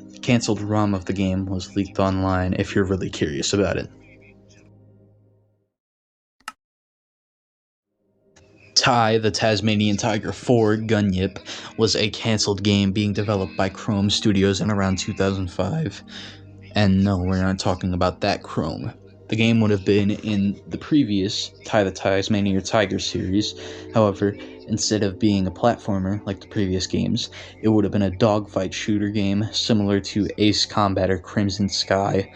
The cancelled ROM of the game was leaked online if you're really curious about it. Ty, the Tasmanian Tiger 4 Gunyip was a cancelled game being developed by Chrome Studios in around 2005. And no, we're not talking about that Chrome. The game would have been in the previous Ty the Tasmanian Tiger series. However, instead of being a platformer like the previous games, it would have been a dogfight shooter game similar to Ace Combat or Crimson Sky.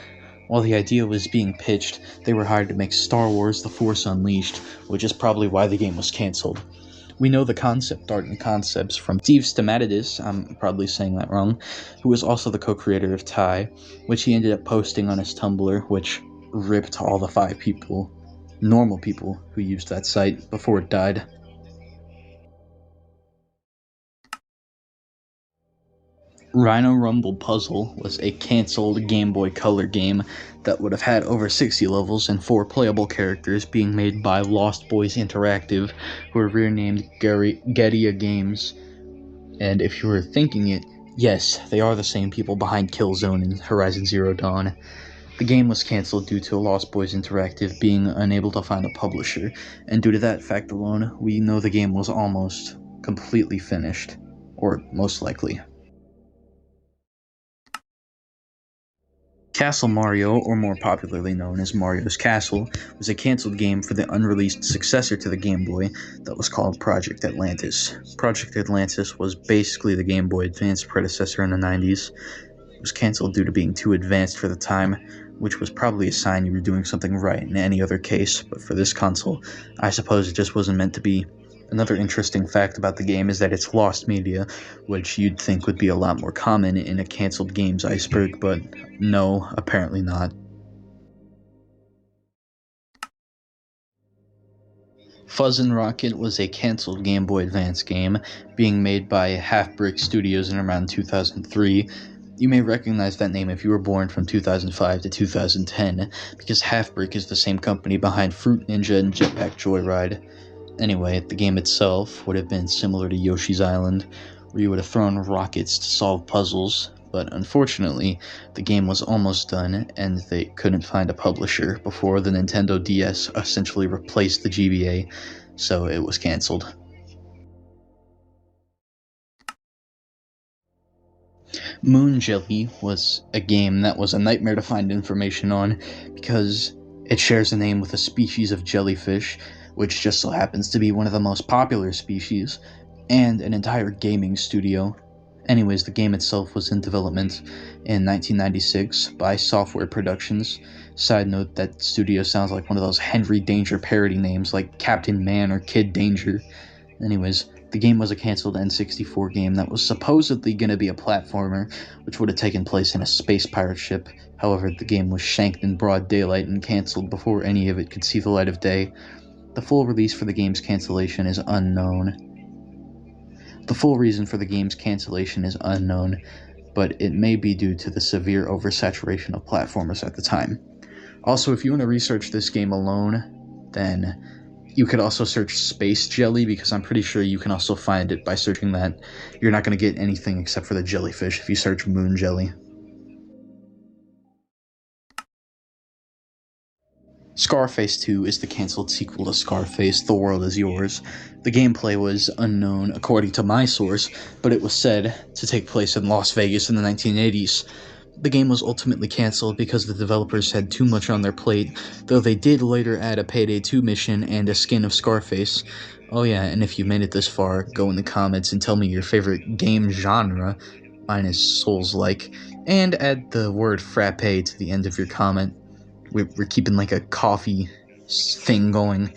While the idea was being pitched, they were hired to make Star Wars The Force Unleashed, which is probably why the game was cancelled. We know the concept art and concepts from Steve Stamatidis, I'm probably saying that wrong, who was also the co-creator of Ty, which he ended up posting on his Tumblr, which ripped all the 5 people, normal people, who used that site before it died. Rhino Rumble Puzzle was a cancelled Game Boy Color game that would have had over 60 levels and 4 playable characters, being made by Lost Boys Interactive, who were renamed Gedia Games. And if you were thinking it, yes, they are the same people behind Killzone and Horizon Zero Dawn. The game was cancelled due to Lost Boys Interactive being unable to find a publisher, and due to that fact alone, we know the game was almost completely finished, or most likely. Castle Mario, or more popularly known as Mario's Castle, was a cancelled game for the unreleased successor to the Game Boy that was called Project Atlantis. Project Atlantis was basically the Game Boy Advance predecessor in the 90s. It was cancelled due to being too advanced for the time, which was probably a sign you were doing something right in any other case, but for this console, I suppose it just wasn't meant to be. Another interesting fact about the game is that it's lost media, which you'd think would be a lot more common in a cancelled games Iceberg, but no, apparently not. Fuzzin' Rocket was a cancelled Game Boy Advance game being made by Half Brick Studios in around 2003. You may recognize that name if you were born from 2005 to 2010, because Halfbrick is the same company behind Fruit Ninja and Jetpack Joyride. Anyway, the game itself would have been similar to Yoshi's Island, where you would have thrown rockets to solve puzzles, but unfortunately, the game was almost done and they couldn't find a publisher before the Nintendo DS essentially replaced the GBA, so it was cancelled. Moon Jelly was a game that was a nightmare to find information on because it shares a name with a species of jellyfish, which just so happens to be one of the most popular species, and an entire gaming studio. Anyways, the game itself was in development in 1996 by Software Productions. Side note, that studio sounds like one of those Henry Danger parody names like Captain Man or Kid Danger. Anyways, the game was a cancelled N64 game that was supposedly going to be a platformer, which would have taken place in a space pirate ship. However, the game was shanked in broad daylight and cancelled before any of it could see the light of day. The full release for the game's cancellation is unknown. The full reason for the game's cancellation is unknown, but it may be due to the severe oversaturation of platformers at the time. Also, if you want to research this game alone, then you could also search Space Jelly, because I'm pretty sure you can also find it by searching that. You're not going to get anything except for the jellyfish if you search Moon Jelly. Scarface 2 is the cancelled sequel to Scarface, The World Is Yours. The gameplay was unknown according to my source, but it was said to take place in Las Vegas in the 1980s. The game was ultimately cancelled because the developers had too much on their plate, though they did later add a Payday 2 mission and a skin of Scarface. Oh yeah, and if you made it this far, go in the comments and tell me your favorite game genre, mine is Souls-like, and add the word frappe to the end of your comment. We're keeping like a coffee thing going.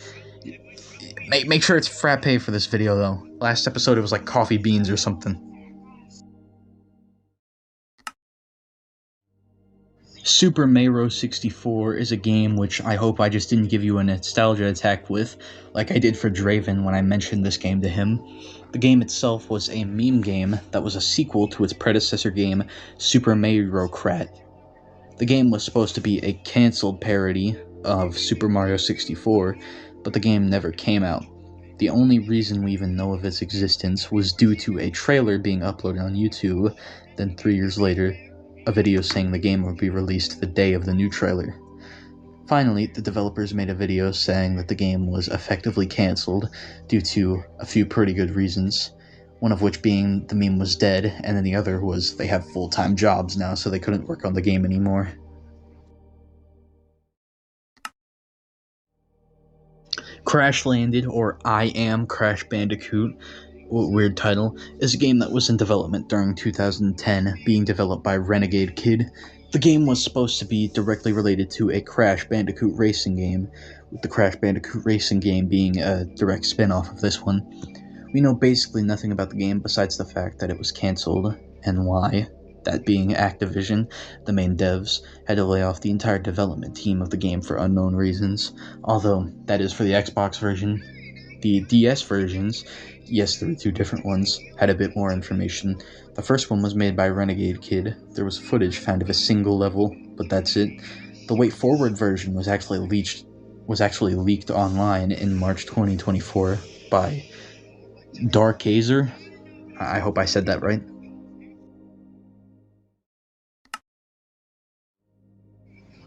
Make sure it's frappe for this video though. Last episode it was like coffee beans or something. Super Mario 64 is a game which I hope I just didn't give you a nostalgia attack with, like I did for Draven when I mentioned this game to him. The game itself was a meme game that was a sequel to its predecessor game, Super Mario Kart. The game was supposed to be a cancelled parody of Super Mario 64, but the game never came out. The only reason we even know of its existence was due to a trailer being uploaded on YouTube, then 3 years later, a video saying the game would be released the day of the new trailer. Finally, the developers made a video saying that the game was effectively cancelled due to a few pretty good reasons, one of which being the meme was dead, and then the other was they have full-time jobs now, so they couldn't work on the game anymore. Crash Landed, or I Am Crash Bandicoot, weird title, is a game that was in development during 2010, being developed by Renegade Kid. The game was supposed to be directly related to a Crash Bandicoot racing game, with the Crash Bandicoot racing game being a direct spin-off of this one. We know basically nothing about the game besides the fact that it was cancelled, and why. That being Activision, the main devs, had to lay off the entire development team of the game for unknown reasons, although that is for the Xbox version. The DS versions, yes, there were two different ones, had a bit more information. The first one was made by Renegade Kid. There was footage found of a single level, but that's it. The Way Forward version was actually leaked online in March 2024 by Darkazer. I hope I said that right.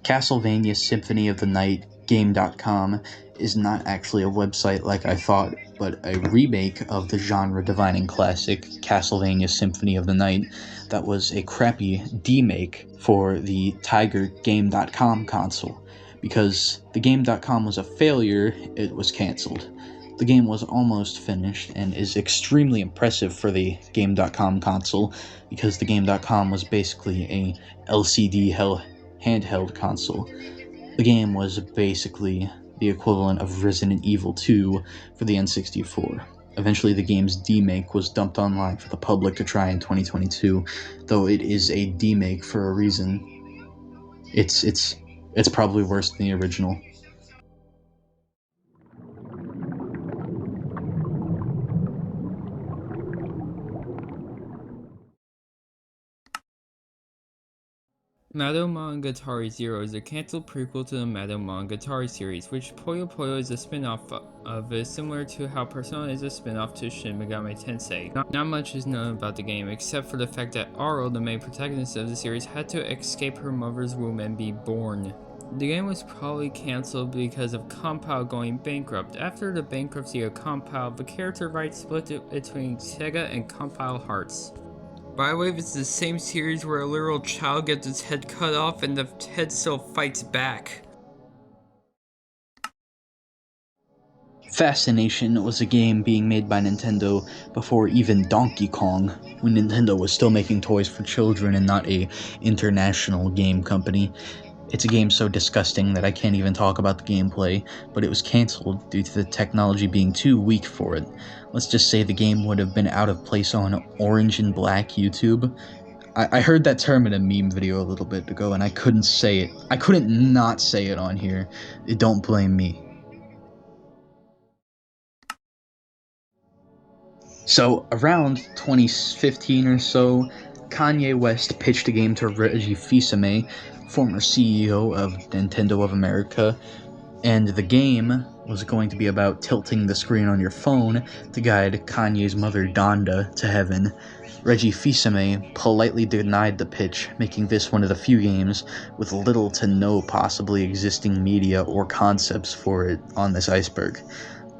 Castlevania Symphony of the Night Game.com is not actually a website like I thought, but a remake of the genre-defining classic Castlevania Symphony of the Night that was a crappy demake for the Tiger Game.com console. Because the Game.com was a failure, it was cancelled. The game was almost finished and is extremely impressive for the Game.com console, because the Game.com was basically a LCD handheld console. The game was basically the equivalent of Resident Evil 2 for the N64. Eventually the game's demake was dumped online for the public to try in 2022, though it is a demake for a reason. It's probably worse than the original. Madomonogatari Zero is a cancelled prequel to the Madomonogatari series, which Puyo Puyo is a spin-off of, is similar to how Persona is a spin-off to Shin Megami Tensei. Not much is known about the game, except for the fact that Aro, the main protagonist of the series, had to escape her mother's womb and be born. The game was probably cancelled because of Compile going bankrupt. After the bankruptcy of Compile, the character rights split between Sega and Compile Hearts. By the way, it's the same series where a literal child gets its head cut off and the head still fights back. Fascination was a game being made by Nintendo before even Donkey Kong, when Nintendo was still making toys for children and not a international game company. It's a game so disgusting that I can't even talk about the gameplay, but it was cancelled due to the technology being too weak for it. Let's just say the game would have been out of place on Orange and Black YouTube. I heard that term in a meme video a little bit ago and I couldn't say it. I couldn't not say it on here. Don't blame me. So, around 2015 or so, Kanye West pitched a game to Reggie Fils-Aimé, former CEO of Nintendo of America, and the game was going to be about tilting the screen on your phone to guide Kanye's mother Donda to heaven. Reggie Fils-Aimé politely denied the pitch, making this one of the few games with little to no possibly existing media or concepts for it on this Iceberg.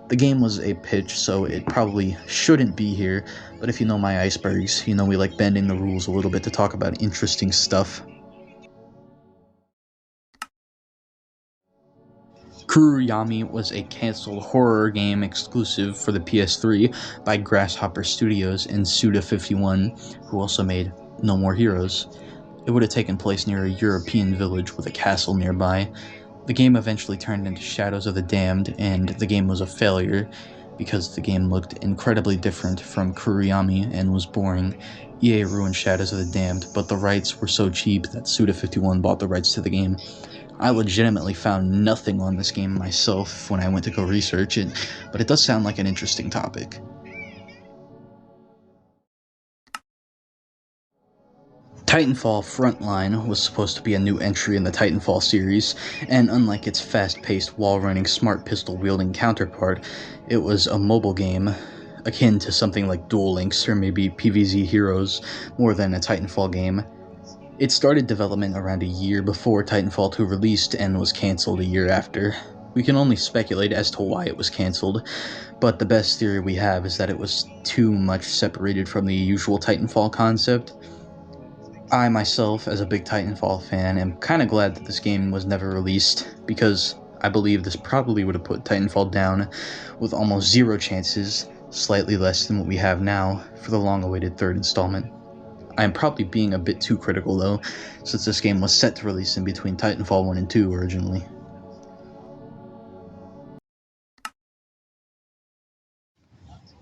The game was a pitch, so it probably shouldn't be here, but if you know my icebergs, you know we like bending the rules a little bit to talk about interesting stuff. Kuruyami was a cancelled horror game exclusive for the PS3 by Grasshopper Studios and Suda51, who also made No More Heroes. It would have taken place near a European village with a castle nearby. The game eventually turned into Shadows of the Damned, and the game was a failure because the game looked incredibly different from Kuruyami and was boring. EA ruined Shadows of the Damned, but the rights were so cheap that Suda51 bought the rights to the game. I legitimately found nothing on this game myself when I went to go research it, but it does sound like an interesting topic. Titanfall Frontline was supposed to be a new entry in the Titanfall series, and unlike its fast-paced, wall-running, smart pistol-wielding counterpart, it was a mobile game akin to something like Duel Links or maybe PvZ Heroes more than a Titanfall game. It started development around a year before Titanfall 2 released and was cancelled a year after. We can only speculate as to why it was cancelled, but the best theory we have is that it was too much separated from the usual Titanfall concept. I myself, as a big Titanfall fan, am kinda glad that this game was never released, because I believe this probably would have put Titanfall down with almost zero chances, slightly less than what we have now, for the long-awaited third installment. I am probably being a bit too critical though, since this game was set to release in between Titanfall 1 and 2 originally.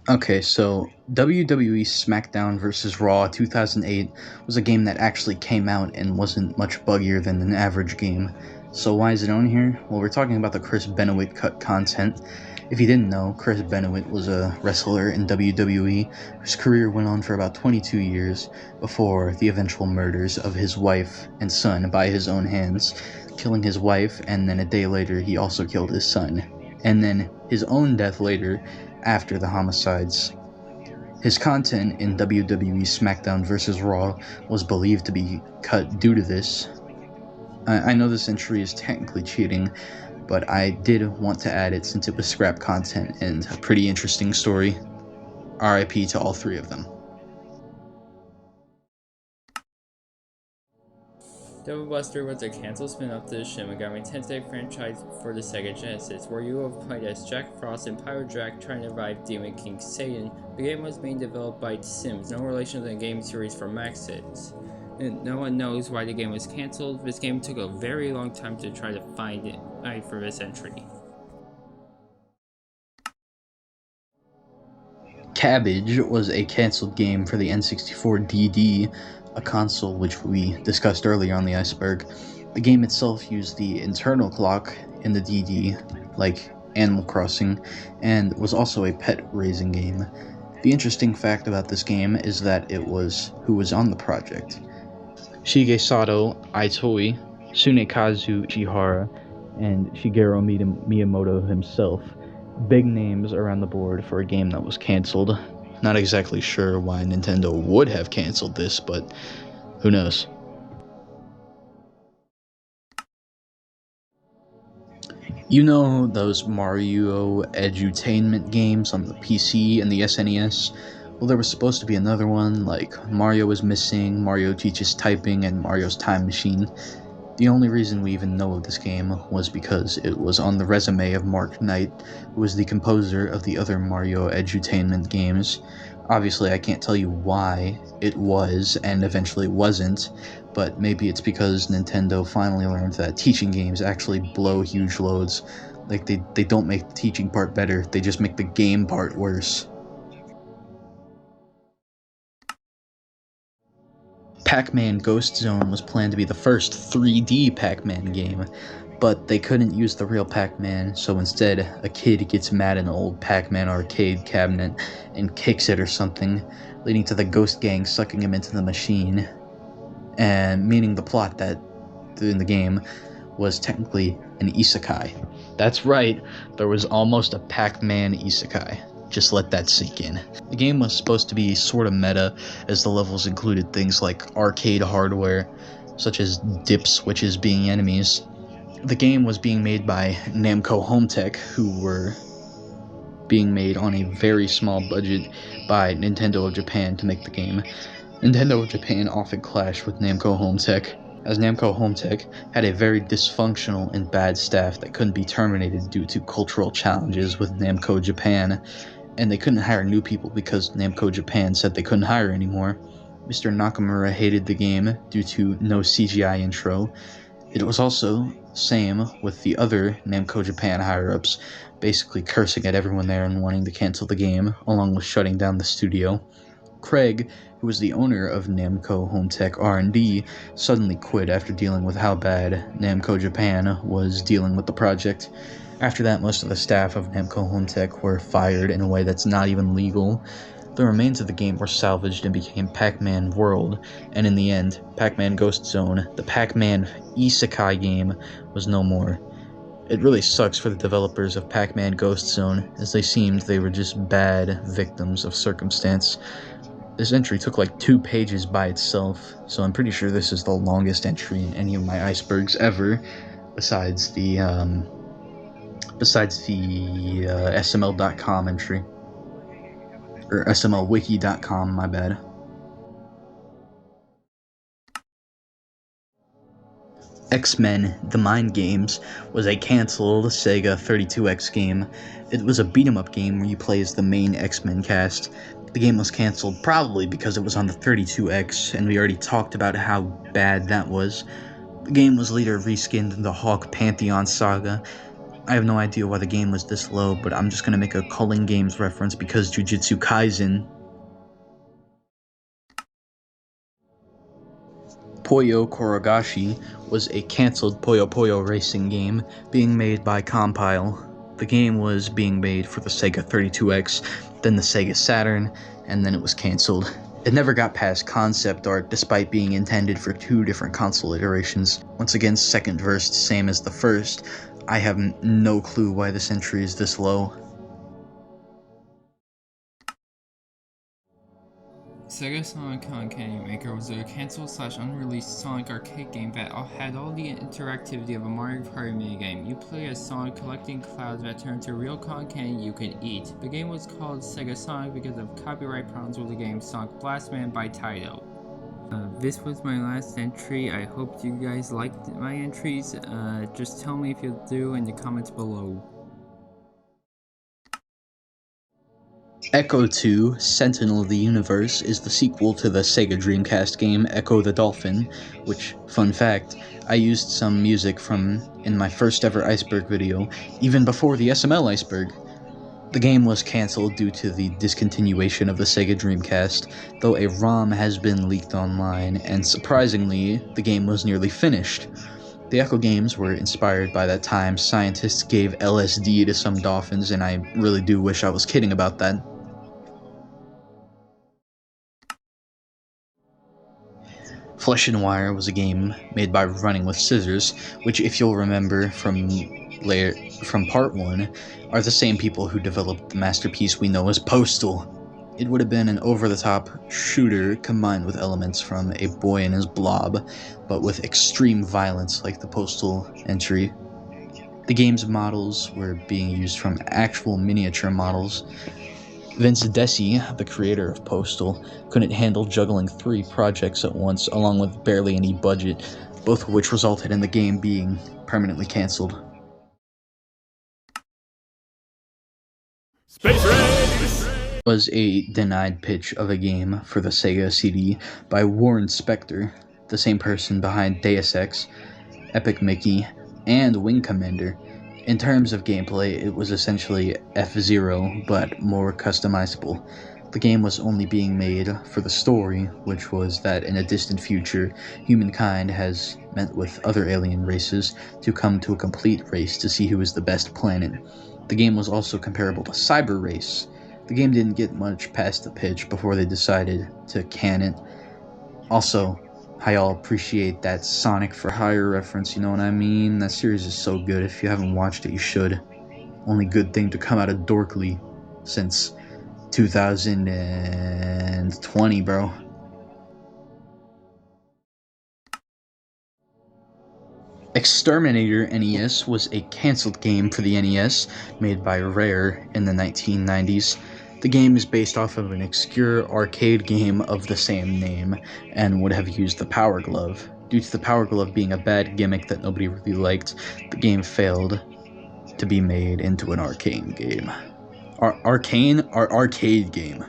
Okay, so WWE SmackDown vs. Raw 2008 was a game that actually came out and wasn't much buggier than an average game. So why is it on here? Well, we're talking about the Chris Benoit cut content. If you didn't know, Chris Benoit was a wrestler in WWE whose career went on for about 22 years before the eventual murders of his wife and son by his own hands, killing his wife, and then a day later he also killed his son, and then his own death later after the homicides. His content in WWE SmackDown vs. Raw was believed to be cut due to this. I know this entry is technically cheating, but I did want to add it since it was scrap content and a pretty interesting story. RIP to all three of them. Devil Buster was a cancelled spin-off to the Shin Megami Tensei franchise for the Sega Genesis, where you will played as Jack Frost and Pyro Drac trying to revive Demon King Satan. The game was being developed by Sims, no relation to the game series from Maxis. And no one knows why the game was cancelled. This game took a very long time to try to find it for this entry. Cabbage was a cancelled game for the N64 DD, a console which we discussed earlier on the Iceberg. The game itself used the internal clock in the DD, like Animal Crossing, and was also a pet raising game. The interesting fact about this game is that it was who was on the project. Shigesato Itoi, Tsunekazu Ishihara, and Shigeru Miyamoto himself. Big names around the board for a game that was cancelled. Not exactly sure why Nintendo would have cancelled this, but who knows. You know those Mario edutainment games on the PC and the SNES? Well, there was supposed to be another one, like Mario is Missing, Mario Teaches Typing, and Mario's Time Machine. The only reason we even know of this game was because it was on the resume of Mark Knight, who was the composer of the other Mario edutainment games. Obviously, I can't tell you why it was and eventually wasn't, but maybe it's because Nintendo finally learned that teaching games actually blow huge loads. Like, they don't make the teaching part better, they just make the game part worse. Pac-Man Ghost Zone was planned to be the first 3D Pac-Man game, but they couldn't use the real Pac-Man, so instead, a kid gets mad at an old Pac-Man arcade cabinet and kicks it or something, leading to the Ghost Gang sucking him into the machine, and meaning the plot that in the game was technically an isekai. That's right, there was almost a Pac-Man isekai. Just let that sink in. The game was supposed to be sort of meta, as the levels included things like arcade hardware, such as dip switches being enemies. The game was being made by Namco Home Tech, who were being made on a very small budget by Nintendo of Japan to make the game. Nintendo of Japan often clashed with Namco Home Tech, as Namco Home Tech had a very dysfunctional and bad staff that couldn't be terminated due to cultural challenges with Namco Japan, and they couldn't hire new people because Namco Japan said they couldn't hire anymore. Mr. Nakamura hated the game due to no CGI intro. It was also same with the other Namco Japan higher-ups, basically cursing at everyone there and wanting to cancel the game, along with shutting down the studio. Craig, who was the owner of Namco Home Tech R&D, suddenly quit after dealing with how bad Namco Japan was dealing with the project. After that, most of the staff of Namco Home Tech were fired in a way that's not even legal. The remains of the game were salvaged and became Pac-Man World, and in the end, Pac-Man Ghost Zone, the Pac-Man isekai game, was no more. It really sucks for the developers of Pac-Man Ghost Zone, as they seemed they were just bad victims of circumstance. This entry took like 2 pages by itself, so I'm pretty sure this is the longest entry in any of my icebergs ever, besides the SML.com entry. Or SMLWiki.com, my bad. X-Men The Mind Games was a cancelled Sega 32X game. It was a beat-em-up game where you play as the main X-Men cast. The game was cancelled probably because it was on the 32X, and we already talked about how bad that was. The game was later reskinned in the Hawk Pantheon saga. I have no idea why the game was this low, but I'm just gonna make a Culling Games reference because Jujutsu Kaisen. Puyo Korogashi was a cancelled Puyo Puyo racing game being made by Compile. The game was being made for the Sega 32X, then the Sega Saturn, and then it was cancelled. It never got past concept art despite being intended for 2 different console iterations. Once again, second verse, same as the first. I have no clue why this entry is this low. Sega Sonic Candy Maker was a cancelled/unreleased Sonic arcade game that had all the interactivity of a Mario Party minigame. You play as Sonic collecting clouds that turn to real cotton candy you can eat. The game was called Sega Sonic because of copyright problems with the game Sonic Blastman by Taito. This was my last entry. I hope you guys liked my entries. Just tell me if you do in the comments below. Echo 2, Sentinel of the Universe, is the sequel to the Sega Dreamcast game Echo the Dolphin, which, fun fact, I used some music from in my first ever Iceberg video, even before the SML Iceberg. The game was cancelled due to the discontinuation of the Sega Dreamcast, though a ROM has been leaked online, and surprisingly, the game was nearly finished. The Echo games were inspired by that time scientists gave LSD to some dolphins, and I really do wish I was kidding about that. Flesh and Wire was a game made by Running with Scissors, which, if you'll remember from part 1, are the same people who developed the masterpiece we know as Postal. It would have been an over-the-top shooter combined with elements from A Boy and His Blob, but with extreme violence like the Postal entry. The game's models were being used from actual miniature models. Vince Desi, the creator of Postal, couldn't handle juggling 3 projects at once along with barely any budget, both of which resulted in the game being permanently cancelled. Space Race! Was a denied pitch of a game for the Sega CD by Warren Spector, the same person behind Deus Ex, Epic Mickey, and Wing Commander. In terms of gameplay, it was essentially F-Zero, but more customizable. The game was only being made for the story, which was that in a distant future, humankind has met with other alien races to come to a complete race to see who is the best planet. The game was also comparable to Cyber Race. The game didn't get much past the pitch before they decided to can it. Also, how y'all appreciate that Sonic for Hire reference, you know what I mean? That series is so good. If you haven't watched it, you should. Only good thing to come out of Dorkly since 2020, bro. Exterminator NES was a cancelled game for the NES made by Rare in the 1990s. The game is based off of an obscure arcade game of the same name and would have used the Power Glove. Due to the Power Glove being a bad gimmick that nobody really liked, the game failed to be made into an arcade game. Arcade game.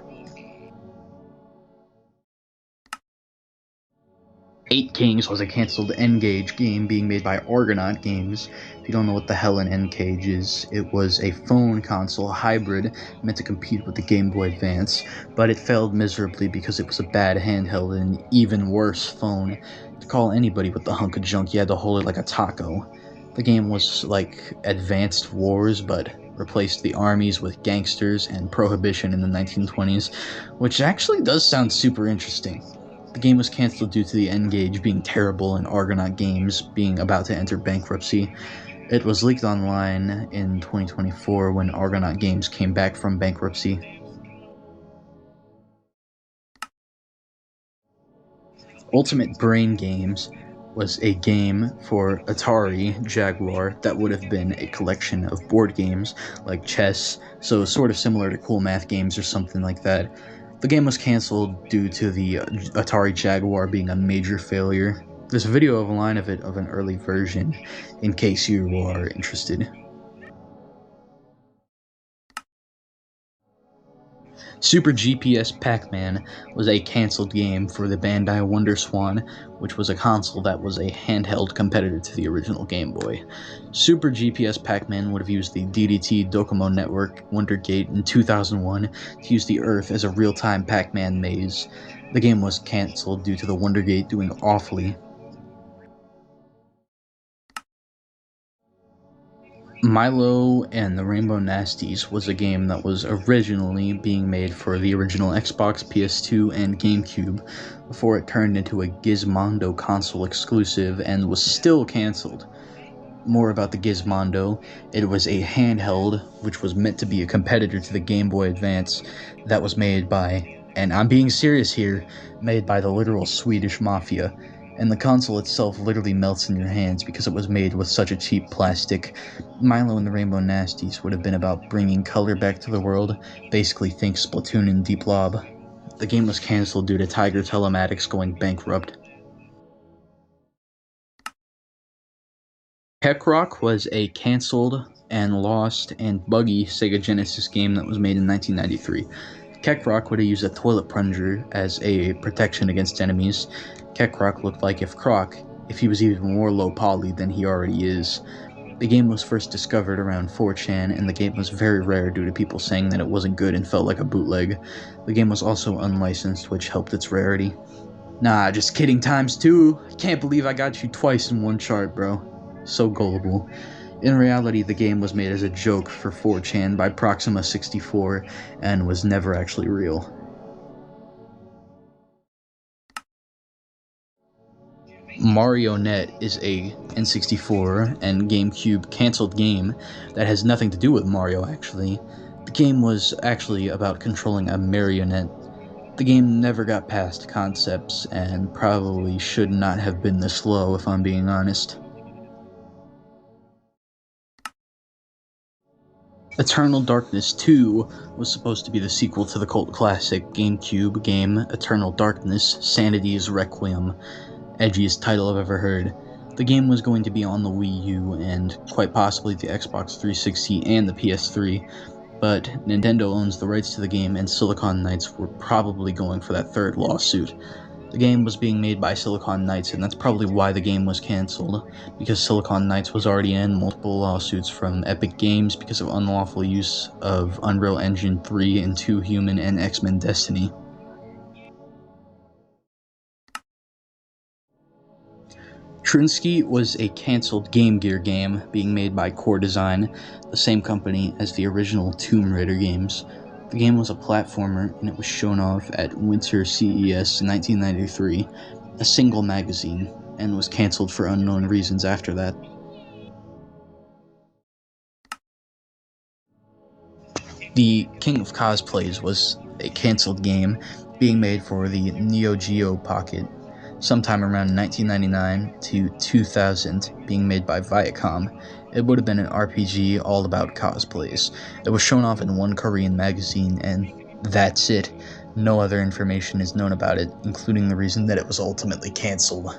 8 Kings was a cancelled N-Gage game being made by Argonaut Games. If you don't know what the hell an N-Gage is, it was a phone console hybrid meant to compete with the Game Boy Advance, but it failed miserably because it was a bad handheld and an even worse phone. To call anybody with the hunk of junk, you had to hold it like a taco. The game was like Advanced Wars, but replaced the armies with gangsters and prohibition in the 1920s, which actually does sound super interesting. The game was cancelled due to the N-Gage being terrible and Argonaut Games being about to enter bankruptcy. It was leaked online in 2024 when Argonaut Games came back from bankruptcy. Ultimate Brain Games was a game for Atari Jaguar that would have been a collection of board games like chess, so sort of similar to Cool Math Games or something like that. The game was cancelled due to the Atari Jaguar being a major failure. There's a video online of it of an early version in case you are interested. Super GPS Pac-Man was a cancelled game for the Bandai WonderSwan, which was a console that was a handheld competitor to the original Game Boy. Super GPS Pac-Man would have used the DDT Docomo Network Wondergate in 2001 to use the Earth as a real-time Pac-Man maze. The game was cancelled due to the Wondergate doing awfully. Milo and the Rainbow Nasties was a game that was originally being made for the original Xbox, PS2, and GameCube before it turned into a Gizmondo console exclusive and was still cancelled. More about the Gizmondo, it was a handheld which was meant to be a competitor to the Game Boy Advance that was made by, and I'm being serious here, made by the literal Swedish Mafia. And the console itself literally melts in your hands because it was made with such a cheap plastic. Milo and the Rainbow Nasties would have been about bringing color back to the world, basically think Splatoon and Deep Lob. The game was cancelled due to Tiger Telematics going bankrupt. Keckrock was a cancelled and lost and buggy Sega Genesis game that was made in 1993. Keckrock would have used a toilet plunger as a protection against enemies. Keckrock looked like Croc, if he was even more low poly than he already is. The game was first discovered around 4chan, and the game was very rare due to people saying that it wasn't good and felt like a bootleg. The game was also unlicensed, which helped its rarity. Nah, just kidding times 2. Can't believe I got you twice in one chart, bro. So gullible. In reality, the game was made as a joke for 4chan by Proxima64 and was never actually real. Marionette is a N64 and GameCube canceled game that has nothing to do with Mario, actually. The game was actually about controlling a marionette. The game never got past concepts and probably should not have been this slow, if I'm being honest. Eternal Darkness 2 was supposed to be the sequel to the cult classic GameCube game Eternal Darkness: Sanity's Requiem. Edgiest title I've ever heard. The game was going to be on the Wii U and quite possibly the Xbox 360 and the PS3, but Nintendo owns the rights to the game and Silicon Knights were probably going for that third lawsuit. The game was being made by Silicon Knights, and that's probably why the game was cancelled, because Silicon Knights was already in multiple lawsuits from Epic Games because of unlawful use of Unreal Engine 3 and 2 Human and X-Men Destiny. Trinsky was a cancelled Game Gear game being made by Core Design, the same company as the original Tomb Raider games. The game was a platformer and it was shown off at Winter CES 1993, a single magazine, and was cancelled for unknown reasons after that. The King of Cosplays was a cancelled game being made for the Neo Geo Pocket sometime around 1999 to 2000, being made by Viacom. It would have been an RPG all about cosplays. It was shown off in one Korean magazine, and that's it. No other information is known about it, including the reason that it was ultimately cancelled.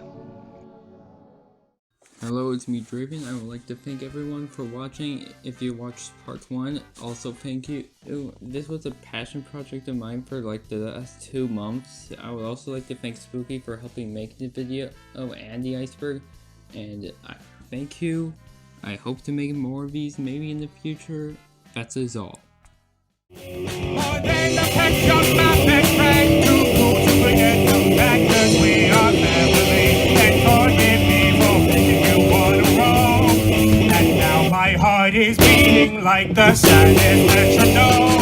Hello, it's me, Draven. I would like to thank everyone for watching. If you watched part 1, also thank you. This was a passion project of mine for like the last 2 months. I would also like to thank Spooky for helping make the video, and the Iceberg. And thank you. I hope to make more of these maybe in the future. That's is all. More than the pet on my best friend, too cool to forget the fact that we are family. And forgive me for making you wanna roll. And now my heart is beating like the saddest metronome.